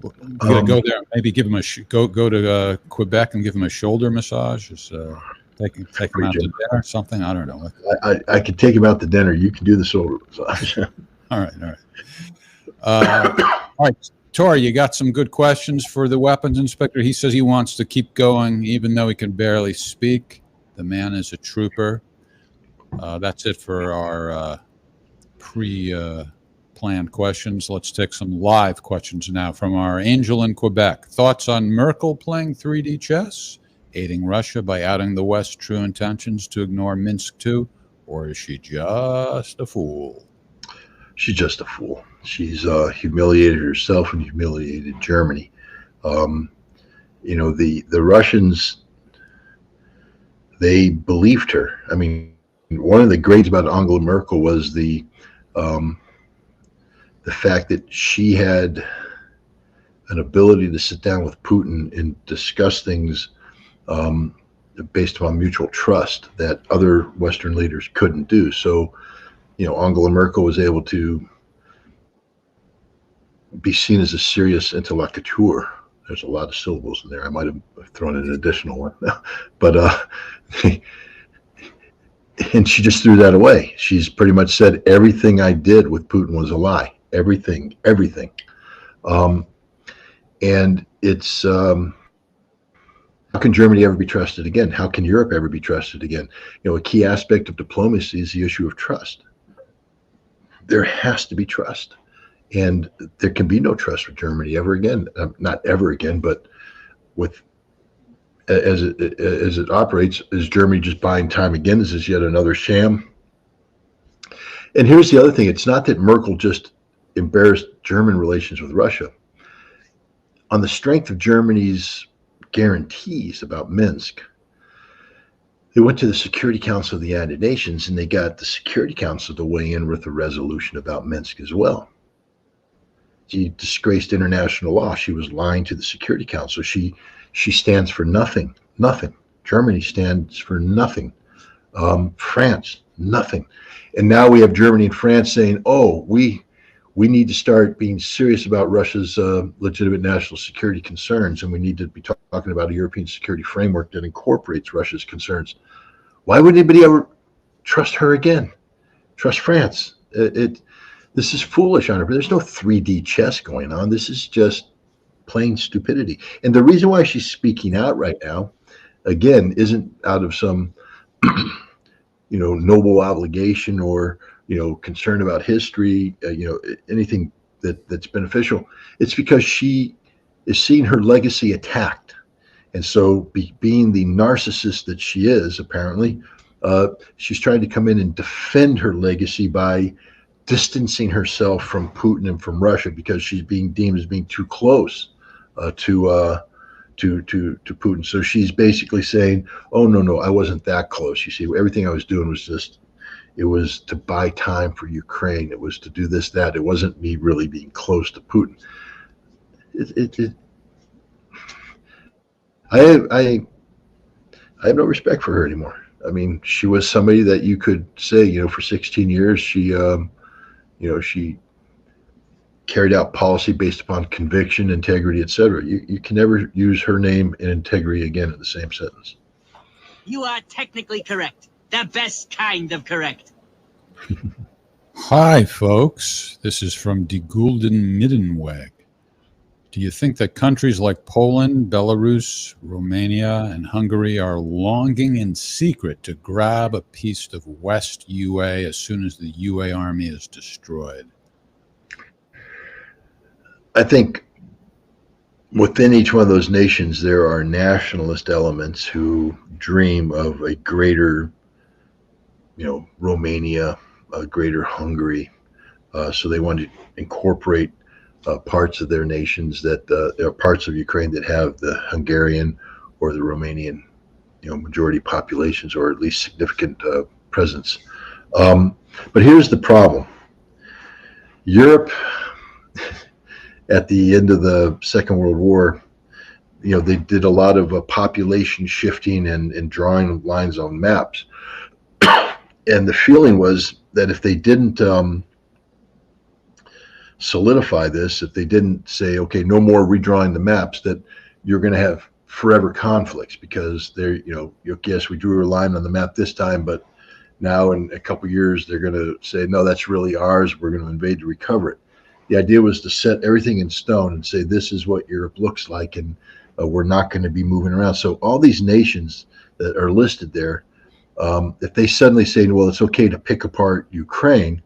You got to go there, maybe give him go to Quebec and give him a shoulder massage. Just, take him out to dinner, something. I don't know. I could take him out to dinner. You can do the shoulder massage. All right. All right, Tori, you got some good questions for the weapons inspector. He says he wants to keep going, even though he can barely speak. The man is a trooper. That's it for our pre-planned questions. Let's take some live questions now from our angel in Quebec. Thoughts on Merkel playing 3D chess, aiding Russia by outing the West's true intentions to ignore Minsk II, or is she just a fool? She's just a fool. She's humiliated herself and humiliated Germany. The Russians, they believed her. I mean, one of the greats about Angela Merkel was the fact that she had an ability to sit down with Putin and discuss things based upon mutual trust that other Western leaders couldn't do. So, Angela Merkel was able to be seen as a serious interlocuteur. There's a lot of syllables in there. I might have thrown in an additional one, but and she just threw that away. She's pretty much said everything I did with Putin was a lie. Everything. And it's how can Germany ever be trusted again? How can Europe ever be trusted again? A key aspect of diplomacy is the issue of trust. There has to be trust, and there can be no trust with Germany ever again. Not ever again, but with as it operates, is Germany just buying time again? Is this yet another sham? And here's the other thing. It's not that Merkel just embarrassed German relations with Russia. On the strength of Germany's guarantees about Minsk, they went to the Security Council of the United Nations, and they got the Security Council to weigh in with a resolution about Minsk as well. She disgraced international law. She was lying to the Security Council. She stands for nothing. Germany stands for nothing. France, nothing. And now we have Germany and France saying, oh, we need to start being serious about Russia's legitimate national security concerns, and we need to be talking about a European security framework that incorporates Russia's concerns. Why would anybody ever trust her again? Trust France? This is foolish on her. There's no 3D chess going on. This is just plain stupidity. And the reason why she's speaking out right now, again, isn't out of some noble obligation or concern about history, anything that's beneficial. It's because she is seeing her legacy attacked. And so being the narcissist that she is, apparently, she's trying to come in and defend her legacy by distancing herself from Putin and from Russia, because she's being deemed as being too close to Putin. So she's basically saying, oh, no, I wasn't that close. You see, everything I was doing was just, It was to buy time for Ukraine. It was to do this, that. It wasn't me really being close to Putin. I have no respect for her anymore. I mean, she was somebody that you could say, you know, for 16 years, she carried out policy based upon conviction, integrity, etc. You can never use her name and integrity again in the same sentence. You are technically correct. The best kind of correct. Hi, folks. This is from Die Gulden Middenweg. Do you think that countries like Poland, Belarus, Romania, and Hungary are longing in secret to grab a piece of West UA as soon as the UA army is destroyed? I think within each one of those nations, there are nationalist elements who dream of a greater, you know, Romania, a greater Hungary. So they want to incorporate parts of their nations that there are parts of Ukraine that have the Hungarian or the Romanian, you know, majority populations, or at least significant presence. But here's the problem. Europe, at the end of the Second World War, you know, they did a lot of population shifting and drawing lines on maps. And the feeling was that if they didn't solidify this, if they didn't say, okay, no more redrawing the maps, that you're going to have forever conflicts, because they're, you know, yes, we drew a line on the map this time, but now in a couple of years, they're going to say, no, that's really ours. We're going to invade to recover it. The idea was to set everything in stone and say, this is what Europe looks like, and we're not going to be moving around. So all these nations that are listed there, if they suddenly say, well, it's okay to pick apart Ukraine,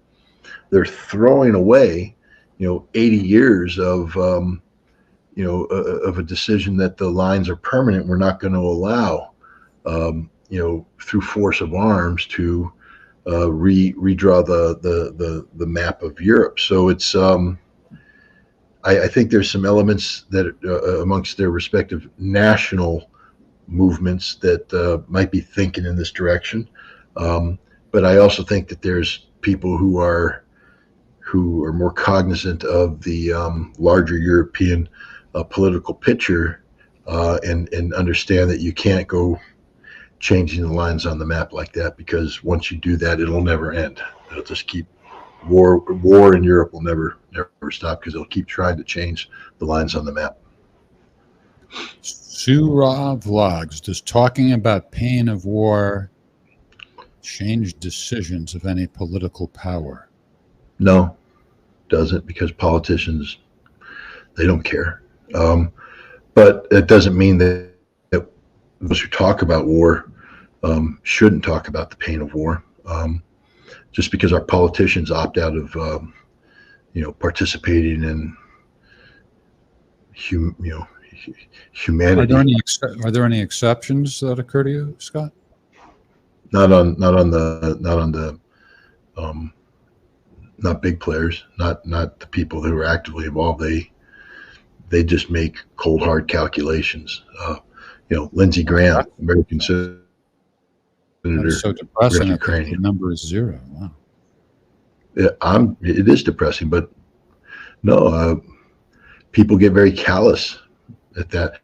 they're throwing away, you know, 80 years of, you know, of a decision that the lines are permanent. We're not going to allow, you know, through force of arms to redraw the map of Europe. So it's, I think there's some elements that amongst their respective national movements that might be thinking in this direction. But I also think that there's people who are more cognizant of the larger European political picture and understand that you can't go changing the lines on the map like that, because once you do that, it'll never end. It'll just keep war in Europe will never stop, because they'll keep trying to change the lines on the map. Surah Vlogs, does talking about pain of war change decisions of any political power? No, doesn't, because politicians, they don't care. But it doesn't mean that those who talk about war shouldn't talk about the pain of war. Just because our politicians opt out of, you know, participating in, humanity. Are there any exceptions that occur to you, Scott? Not big players, not the people who are actively involved. They just make cold hard calculations. You know, Lindsey Graham, American senator. That's so depressing. Ukrainian. The number is 0. Wow. Yeah, it is depressing, but no, people get very callous at that.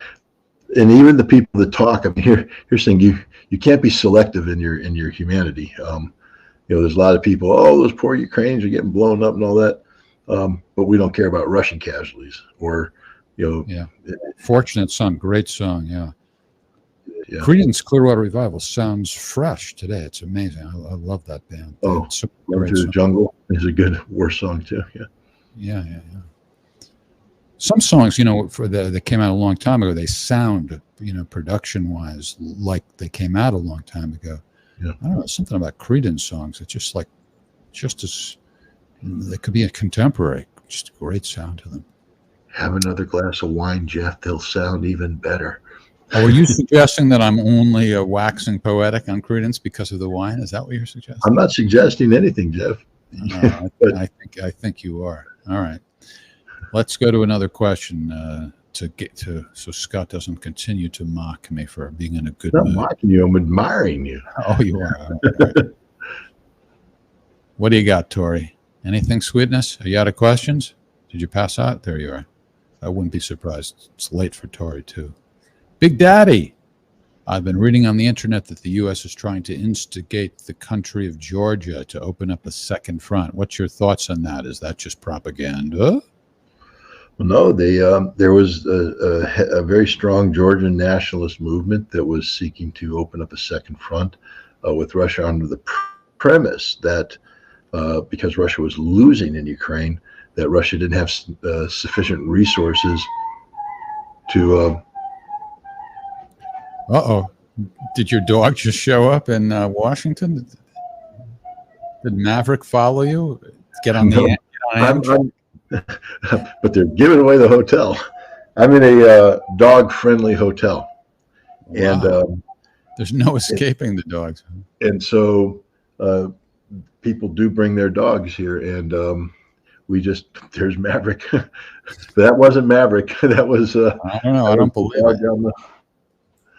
And even the people that talk, I mean, here's saying you can't be selective in your humanity. You know, there's a lot of people, oh, those poor Ukrainians are getting blown up and all that, but we don't care about Russian casualties, or, you know. Yeah. Fortunate Son, great song. Yeah. Yeah. Creedence Clearwater Revival sounds fresh today. It's amazing. I love that band. Oh, it's a Love great to the song. Jungle is a good war song too. Yeah. Yeah. Some songs, you know, that came out a long time ago, they sound, you know, production-wise, like they came out a long time ago. Yeah. I don't know, something about Creedence songs. It's just as they could be a contemporary. Just a great sound to them. Have another glass of wine, Jeff. They'll sound even better. Oh, are you suggesting that I'm only waxing poetic on Creedence because of the wine? Is that what you're suggesting? I'm not suggesting anything, Jeff. No, I think you are. All right. Let's go to another question so Scott doesn't continue to mock me for being in a good I'm not mood. mocking you. I'm admiring you. Oh, you are. All right. What do you got, Tori? Anything, Sweetness? Are you out of questions? Did you pass out? There you are. I wouldn't be surprised. It's late for Tori, too. Big Daddy. I've been reading on the internet that the U.S. is trying to instigate the country of Georgia to open up a second front. What's your thoughts on that? Is that just propaganda? No, there was a very strong Georgian nationalist movement that was seeking to open up a second front with Russia under the premise that because Russia was losing in Ukraine, that Russia didn't have sufficient resources to. Uh-oh. Did your dog just show up in Washington? Did Maverick follow you? Get on the but they're giving away the hotel. I'm in a dog-friendly hotel. Wow. And there's no escaping the dogs. And so people do bring their dogs here, and there's Maverick. But that wasn't Maverick. That was I don't know. I don't believe it.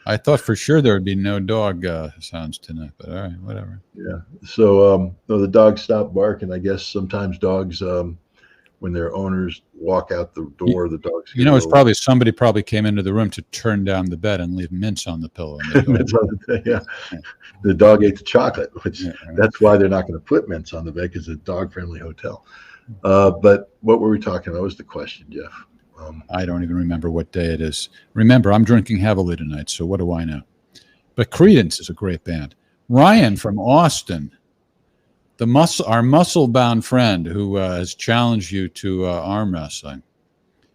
I thought for sure there would be no dog sounds tonight, but all right, whatever. Yeah. So the dogs stopped barking. I guess sometimes dogs, when their owners walk out the door, the dogs. It's probably somebody came into the room to turn down the bed and leave mints on the pillow. Mints on the, yeah. The dog ate the chocolate, which that's why they're not going to put mints on the bed, because it's a dog-friendly hotel. But what were we talking about? Was the question, Jeff? I don't even remember what day it is. Remember, I'm drinking heavily tonight, so what do I know? But Creedence is a great band. Ryan from Austin, our muscle-bound friend who has challenged you to arm wrestling.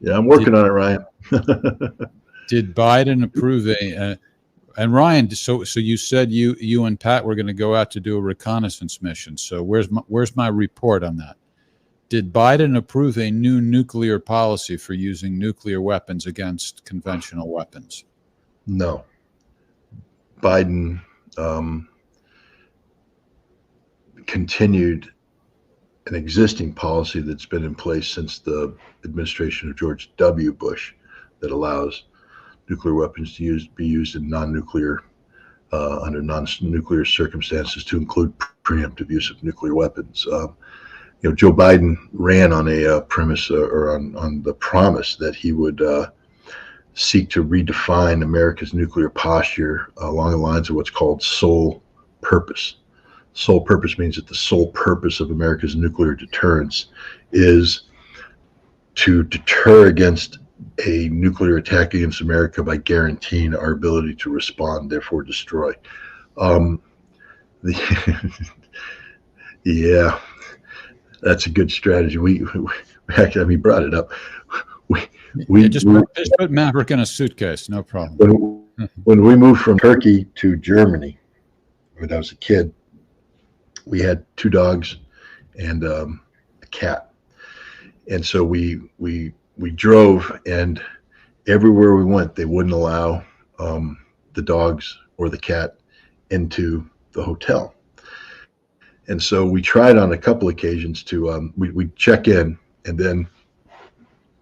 Yeah, I'm working on it, Ryan. Did Biden approve and Ryan, so you said you and Pat were going to go out to do a reconnaissance mission. So where's my report on that? Did Biden approve a new nuclear policy for using nuclear weapons against conventional weapons? No. Biden continued an existing policy that's been in place since the administration of George W. Bush that allows nuclear weapons to be used in non-nuclear under non-nuclear circumstances, to include preemptive use of nuclear weapons. Joe Biden ran on a premise or on the promise that he would seek to redefine America's nuclear posture along the lines of what's called sole purpose. Sole purpose means that the sole purpose of America's nuclear deterrence is to deter against a nuclear attack against America by guaranteeing our ability to respond, therefore destroy. Yeah. That's a good strategy. We actually brought it up. We just put Maverick in a suitcase, no problem. When we moved from Turkey to Germany, when I was a kid, we had 2 dogs and a cat, and so we drove, and everywhere we went, they wouldn't allow the dogs or the cat into the hotel. And so we tried on a couple occasions to we'd check in, and then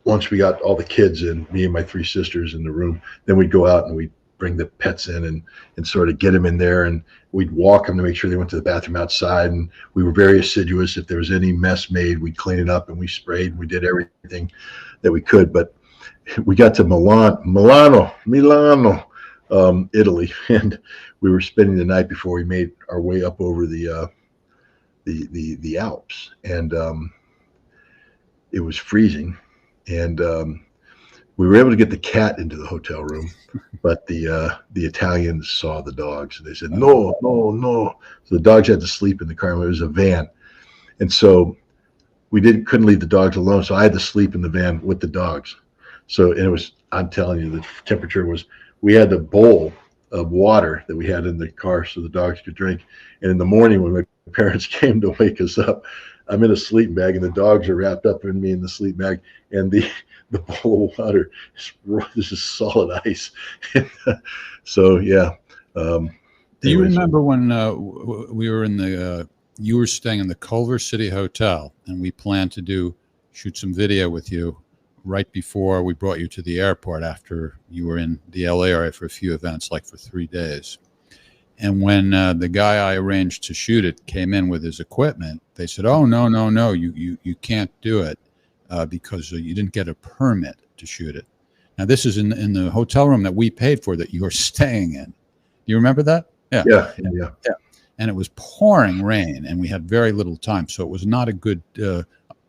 once we got all the kids in, me and my 3 sisters in the room, then we'd go out and we'd bring the pets in and sort of get them in there, and we'd walk them to make sure they went to the bathroom outside. And we were very assiduous. If there was any mess made, we'd clean it up, and we sprayed, and we did everything that we could. But we got to Milano, Italy, and we were spending the night before we made our way up over the Alps, and it was freezing, and we were able to get the cat into the hotel room, but the Italians saw the dogs, and they said no. So the dogs had to sleep in the car. It was a van, and so we couldn't leave the dogs alone. So I had to sleep in the van with the dogs. So, and it was, I'm telling you, the temperature was, we had the bowl of water that we had in the car so the dogs could drink. And in the morning when my parents came to wake us up, I'm in a sleeping bag and the dogs are wrapped up in me in the sleeping bag, and the bowl of water is just solid ice. So yeah. Do you remember when we were in you were staying in the Culver City Hotel, and we planned to shoot some video with you right before we brought you to the airport after you were in the LA area for a few events, like for 3 days. And when the guy I arranged to shoot it came in with his equipment, they said, "Oh, no, you can't do it because you didn't get a permit to shoot it." Now, this is in the hotel room that we paid for that you're staying in. You remember that? Yeah. Yeah. And it was pouring rain, and we had very little time, so it was not a good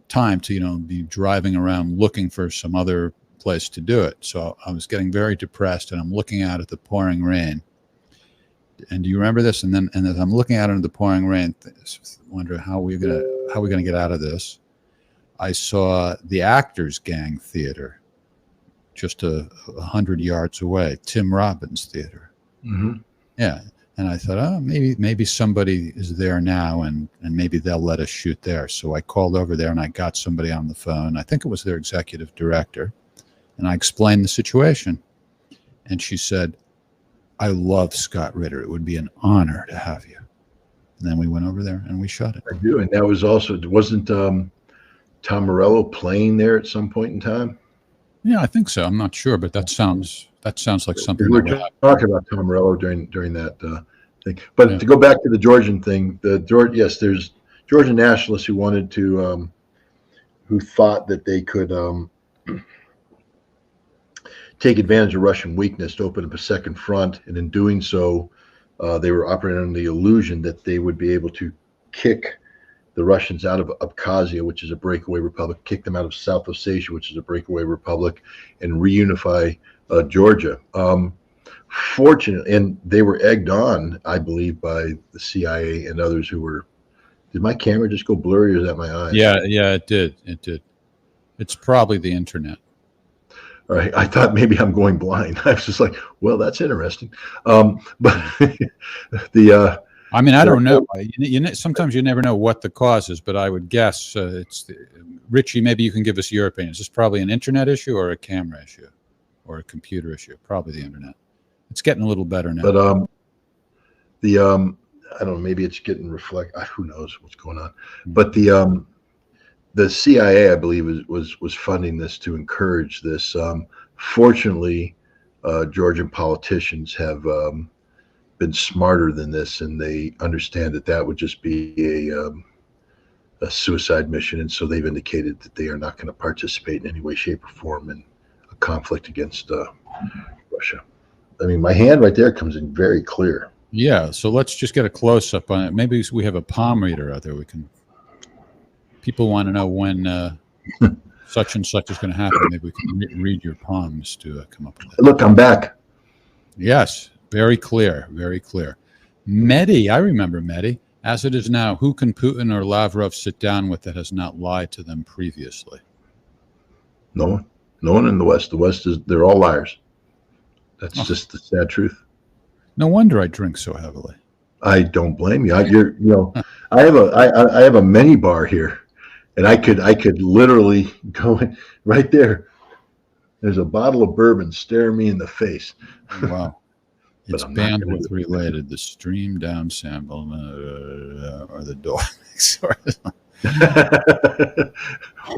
time to be driving around looking for some other place to do it. So I was getting very depressed, and I'm looking out at the pouring rain. And do you remember this? And as I'm looking out into the pouring rain, wonder how we're gonna get out of this. I saw the Actors Gang Theater, just 100 yards away, Tim Robbins Theater. Mm-hmm. Yeah, and I thought, oh, maybe somebody is there now, and maybe they'll let us shoot there. So I called over there, and I got somebody on the phone. I think it was their executive director, and I explained the situation, and she said, "I love Scott Ritter. It would be an honor to have you." And then we went over there and we shot it. I do, and that was also wasn't Tom Morello playing there at some point in time? Yeah, I think so. I'm not sure, but that sounds like something. We that were would happen. talking about Tom Morello during that thing. But to go back to the Georgian thing, there's Georgian nationalists who wanted to, who thought that they could take advantage of Russian weakness to open up a second front, and in doing so, they were operating on the illusion that they would be able to kick the Russians out of Abkhazia, which is a breakaway republic, kick them out of South Ossetia, which is a breakaway republic, and reunify Georgia. Fortunately, and they were egged on, I believe, by the CIA and others who were. Did my camera just go blurry, or is that my eyes? Yeah, it did. It's probably the internet. All right, I thought maybe I'm going blind. I was just like, well, that's interesting. But the I mean, I don't know. Sometimes you never know what the cause is, but I would guess Richie, maybe you can give us your opinion. Is this probably an internet issue or a camera issue or a computer issue? Probably the internet. It's getting a little better now. But I don't know, maybe it's getting who knows what's going on. But the CIA, I believe, was funding this to encourage this. Fortunately, Georgian politicians have been smarter than this, and they understand that would just be a suicide mission, and so they've indicated that they are not going to participate in any way, shape, or form in a conflict against Russia. I mean, my hand right there comes in very clear. Yeah, so let's just get a close-up on it. Maybe we have a palm reader out there. People want to know when such and such is going to happen. Maybe we can read your palms to come up with it. Look, I'm back. Yes, very clear, very clear. Mehdi, I remember Mehdi. As it is now, who can Putin or Lavrov sit down with that has not lied to them previously? No one. No one in the West. The West they're all liars. That's just the sad truth. No wonder I drink so heavily. I don't blame you. I have a mini bar here, and I could literally go in right there. There's a bottle of bourbon staring me in the face. Wow. It's bandwidth related. The stream down sample or the dog.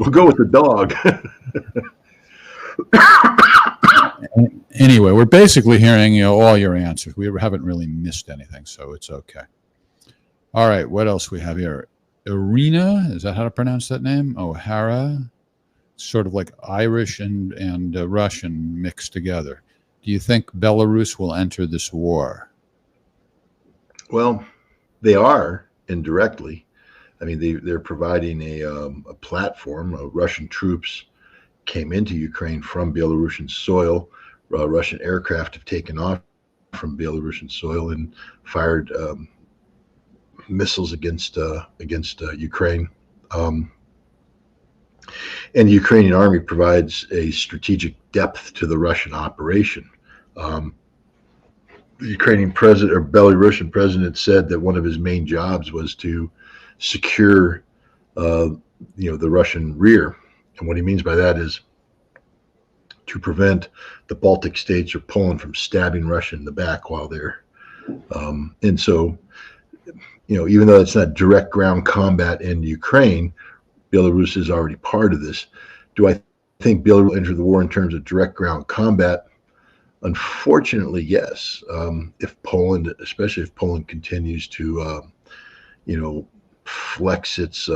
We'll go with the dog. Anyway, we're basically hearing all your answers. We haven't really missed anything, so it's okay. All right, what else we have here? Irina, is that how to pronounce that name? O'Hara, sort of like Irish and Russian mixed together. Do you think Belarus will enter this war? Well, they are indirectly. I mean, they're providing a platform. Russian troops came into Ukraine from Belarusian soil. Russian aircraft have taken off from Belarusian soil and fired missiles against Ukraine. And the Ukrainian army provides a strategic depth to the Russian operation. The Ukrainian president or Belarusian president said that one of his main jobs was to secure, the Russian rear. And what he means by that is to prevent the Baltic states or Poland from stabbing Russia in the back while they're, and so, even though it's not direct ground combat in Ukraine, Belarus is already part of this. Do I think Belarus will enter the war in terms of direct ground combat? Unfortunately, yes. If Poland, especially if Poland continues to, flex its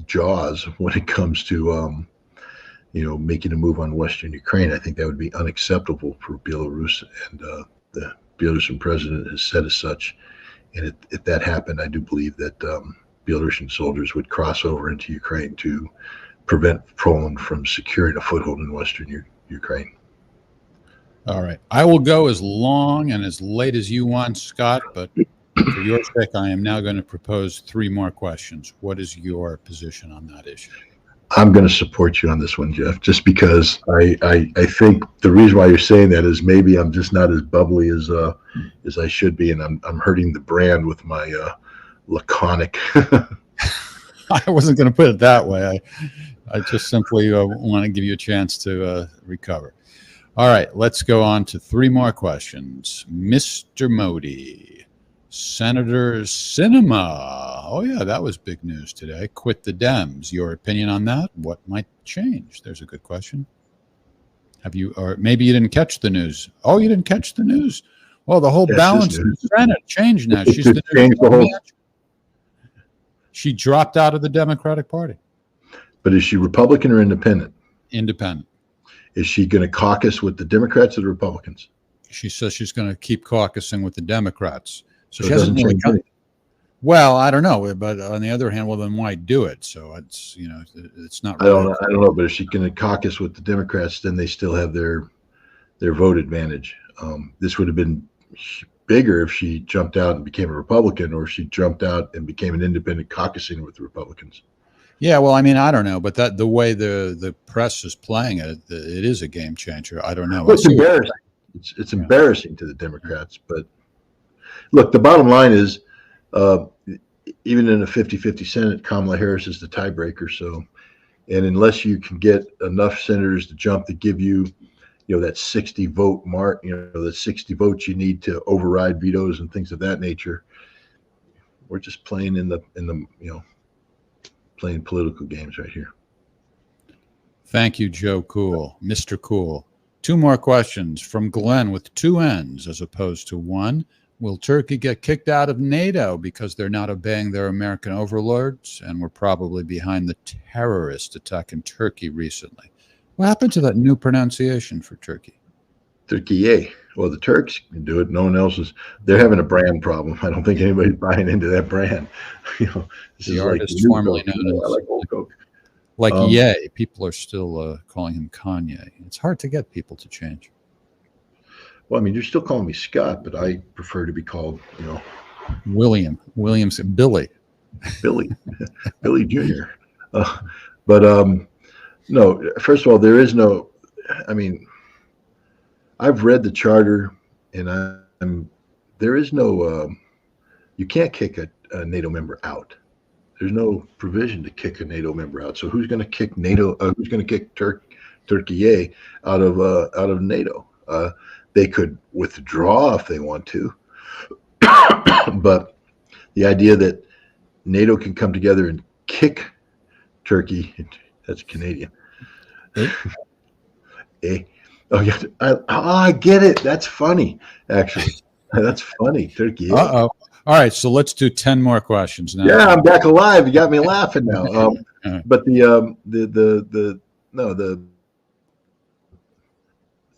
jaws when it comes to, making a move on Western Ukraine, I think that would be unacceptable for Belarus. And the Belarusian president has said as such. And if that happened, I do believe that Belarusian soldiers would cross over into Ukraine to prevent Poland from securing a foothold in Western Ukraine. All right. I will go as long and as late as you want, Scott, but for your sake, I am now going to propose 3 more questions. What is your position on that issue? I'm going to support you on this one, Jeff, just because I think the reason why you're saying that is maybe I'm just not as bubbly as I should be, and I'm hurting the brand with my laconic. I wasn't going to put it that way. I just simply want to give you a chance to recover. All right, let's go on to 3 more questions. Mr. Modi, Senator Sinema. Oh, yeah, that was big news today. Quit the Dems. Your opinion on that? What might change? There's a good question. Have you, or maybe you didn't catch the news. Oh, you didn't catch the news. Well, the whole balance in the Senate changed now. She's the new She dropped out of the Democratic Party. But is she Republican or independent? Independent. Is she going to caucus with the Democrats or the Republicans? She says she's going to keep caucusing with the Democrats. So she it hasn't doesn't really change come. anything. Well, I don't know, but on the other hand, well, then why do it? So it's it's not. I don't know. But if she's going to caucus with the Democrats, then they still have their vote advantage. This would have been bigger if she jumped out and became a Republican, or if she jumped out and became an independent caucusing with the Republicans. Yeah, well, I mean, I don't know, but that the way the press is playing it, it is a game changer. I don't know. Well, it's embarrassing. It's embarrassing to the Democrats. But look, the bottom line is, even in a 50-50 Senate, Kamala Harris is the tiebreaker. So, and unless you can get enough senators to jump to give you, that 60 vote mark, the 60 votes you need to override vetoes and things of that nature, we're just playing playing political games right here. Thank you, Joe Cool. Mr. Cool. 2 more questions from Glenn with 2 N's as opposed to 1. Will Turkey get kicked out of NATO because they're not obeying their American overlords and were probably behind the terrorist attack in Turkey recently? What happened to that new pronunciation for Turkey? Turkey. Well, the Turks can do it. No one else is. They're having a brand problem. I don't think anybody's buying into that brand. This The is artist like formerly Coke. known as I like old Coke. like Ye. People are still calling him Kanye. It's hard to get people to change. Well, I mean, you're still calling me Scott, but I prefer to be called, Williams, Billy. Billy, Billy Jr. No, first of all, there is no, I mean, I've read the charter and there is no, you can't kick a NATO member out. There's no provision to kick a NATO member out. So who's going to kick NATO? Who's going to kick Turkey out of NATO? They could withdraw if they want to, but the idea that NATO can come together and kick Turkey, that's Canadian. Oh, yeah. I get it. That's funny, actually. That's funny. Turkey. Uh-oh. All right, so let's do 10 more questions now. Yeah, I'm back alive. You got me laughing now. But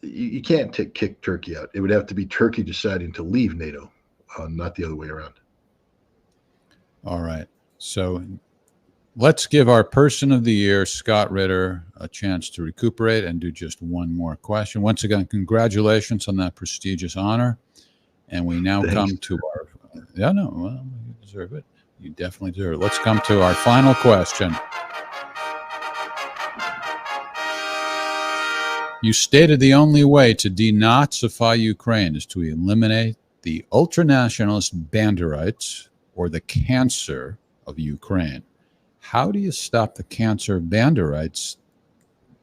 you can't kick Turkey out. It would have to be Turkey deciding to leave NATO, not the other way around. All right. So let's give our person of the year, Scott Ritter, a chance to recuperate and do just 1 more question. Once again, congratulations on that prestigious honor. And we now come to our, well, you deserve it. You definitely deserve it. Let's come to our final question. You stated the only way to denazify Ukraine is to eliminate the ultranationalist Banderites, or the cancer of Ukraine. How do you stop the cancer of Banderites?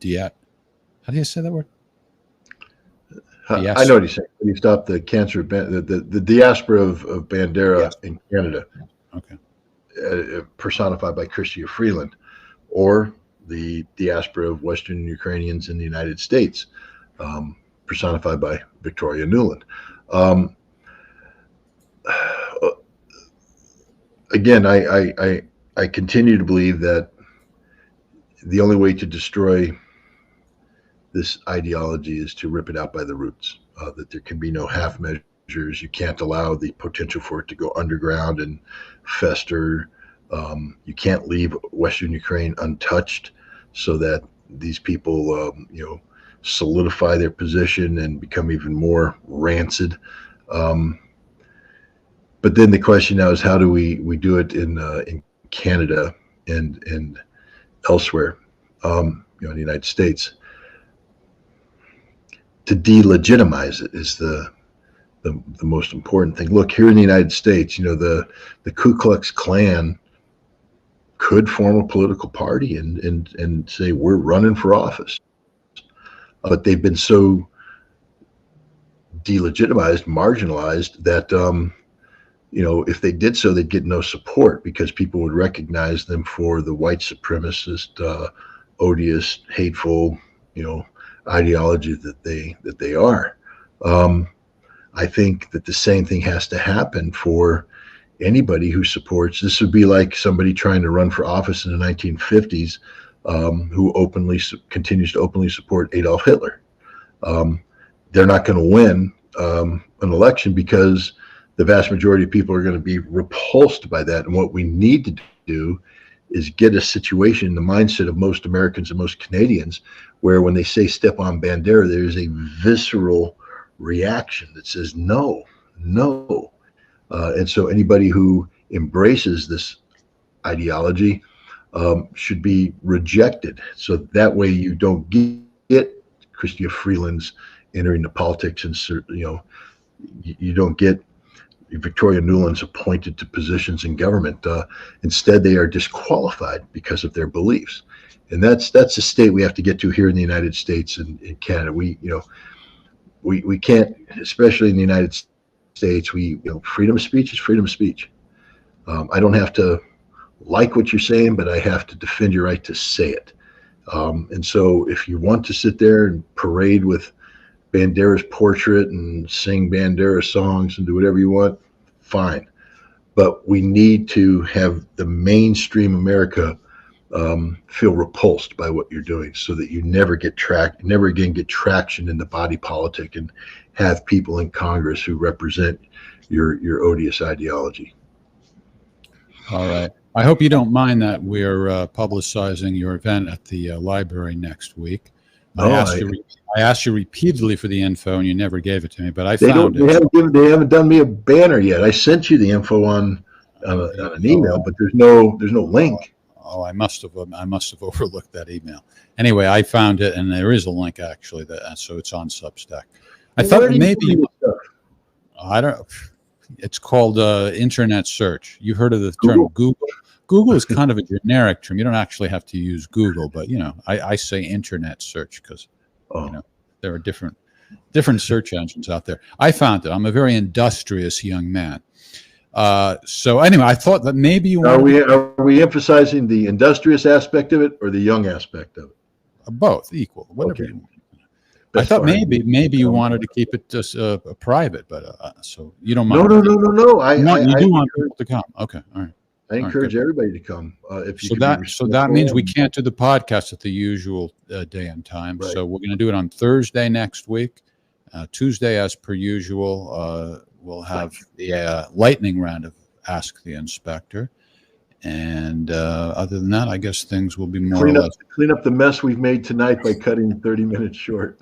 How do you say that word? I know what you're saying. You stop the cancer of the diaspora of Bandera in Canada. Okay. Personified by Chrystia Freeland, or the diaspora of Western Ukrainians in the United States. personified by Victoria Nuland. Um, Again, I continue to believe that the only way to destroy this ideology is to rip it out by the roots, that there can be no half measures. You can't allow the potential for it to go underground and fester. You can't leave Western Ukraine untouched so that these people, solidify their position and become even more rancid. But then the question now is, how do we do it in Canada and elsewhere, in the United States? To delegitimize it is the most important thing. Look, here in the United States, the Ku Klux Klan could form a political party and say, we're running for office. But they've been so delegitimized, marginalized, that if they did so, they'd get no support, because people would recognize them for the white supremacist, odious, hateful, ideology that they are. I think that the same thing has to happen for anybody who supports. This would be like somebody trying to run for office in the 1950s, who continues to openly support Adolf Hitler. They're not going to win an election, because the vast majority of people are going to be repulsed by that. And what we need to do is get a situation, the mindset of most Americans and most Canadians, where when they say Stepan Bandera, there's a visceral reaction that says no. And so anybody who embraces this ideology should be rejected. So that way you don't get Chrystia Freeland's entering the politics, and you don't get Victoria Nuland's appointed to positions in government. Instead, they are disqualified because of their beliefs. And that's the state we have to get to here in the United States and in Canada. We can't, especially in the United States, freedom of speech is freedom of speech. I don't have to like what you're saying, but I have to defend your right to say it. And so if you want to sit there and parade with Bandera's portrait and sing Bandera songs and do whatever you want, fine. But we need to have the mainstream America feel repulsed by what you're doing, so that you never again get traction in the body politic and have people in Congress who represent your odious ideology. All right. I hope you don't mind that we're publicizing your event at the library next week. I asked you repeatedly for the info, and you never gave it to me, but I found it. They haven't done me a banner yet. I sent you the info on an email, but there's no link. Oh, I must have overlooked that email. Anyway, I found it, and there is a link actually. So it's on Substack. I thought maybe I don't. It's called internet search. You've heard of the term Google? Google is kind of a generic term. You don't actually have to use Google, but I say internet search because there are different search engines out there. I found it. I'm a very industrious young man. So anyway, I thought that maybe you are we emphasizing the industrious aspect of it or the young aspect of it? Both equal, whatever you want. That's I thought fine. maybe you wanted to keep it just private, but so you don't mind. No. You do want people to come. Okay, all right. I encourage everybody to come. If you so that means we can't do the podcast at the usual day and time. Right. So we're going to do it on Thursday next week. Tuesday, as per usual, we'll have the lightning round of Ask the Inspector. And other than that, I guess things will be more or less. Clean up the mess we've made tonight by cutting 30 minutes short.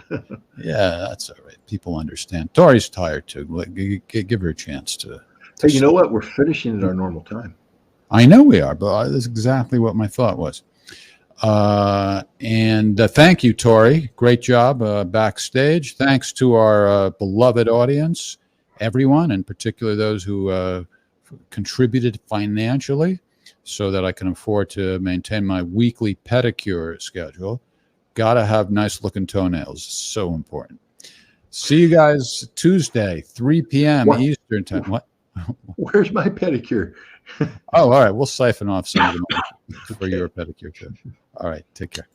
Yeah, that's all right. People understand. Tori's tired too. Give her a chance to Hey, you know what? We're finishing at our normal time. I know we are, but that's exactly what my thought was. And thank you, Tori. Great job backstage. Thanks to our beloved audience, everyone, in particular those who contributed financially so that I can afford to maintain my weekly pedicure schedule. Gotta have nice looking toenails. So important. See you guys Tuesday, 3 p.m. What? Eastern time. What? Where's my pedicure? Oh, all right. We'll siphon off some of the money for your pedicure too. All right. Take care.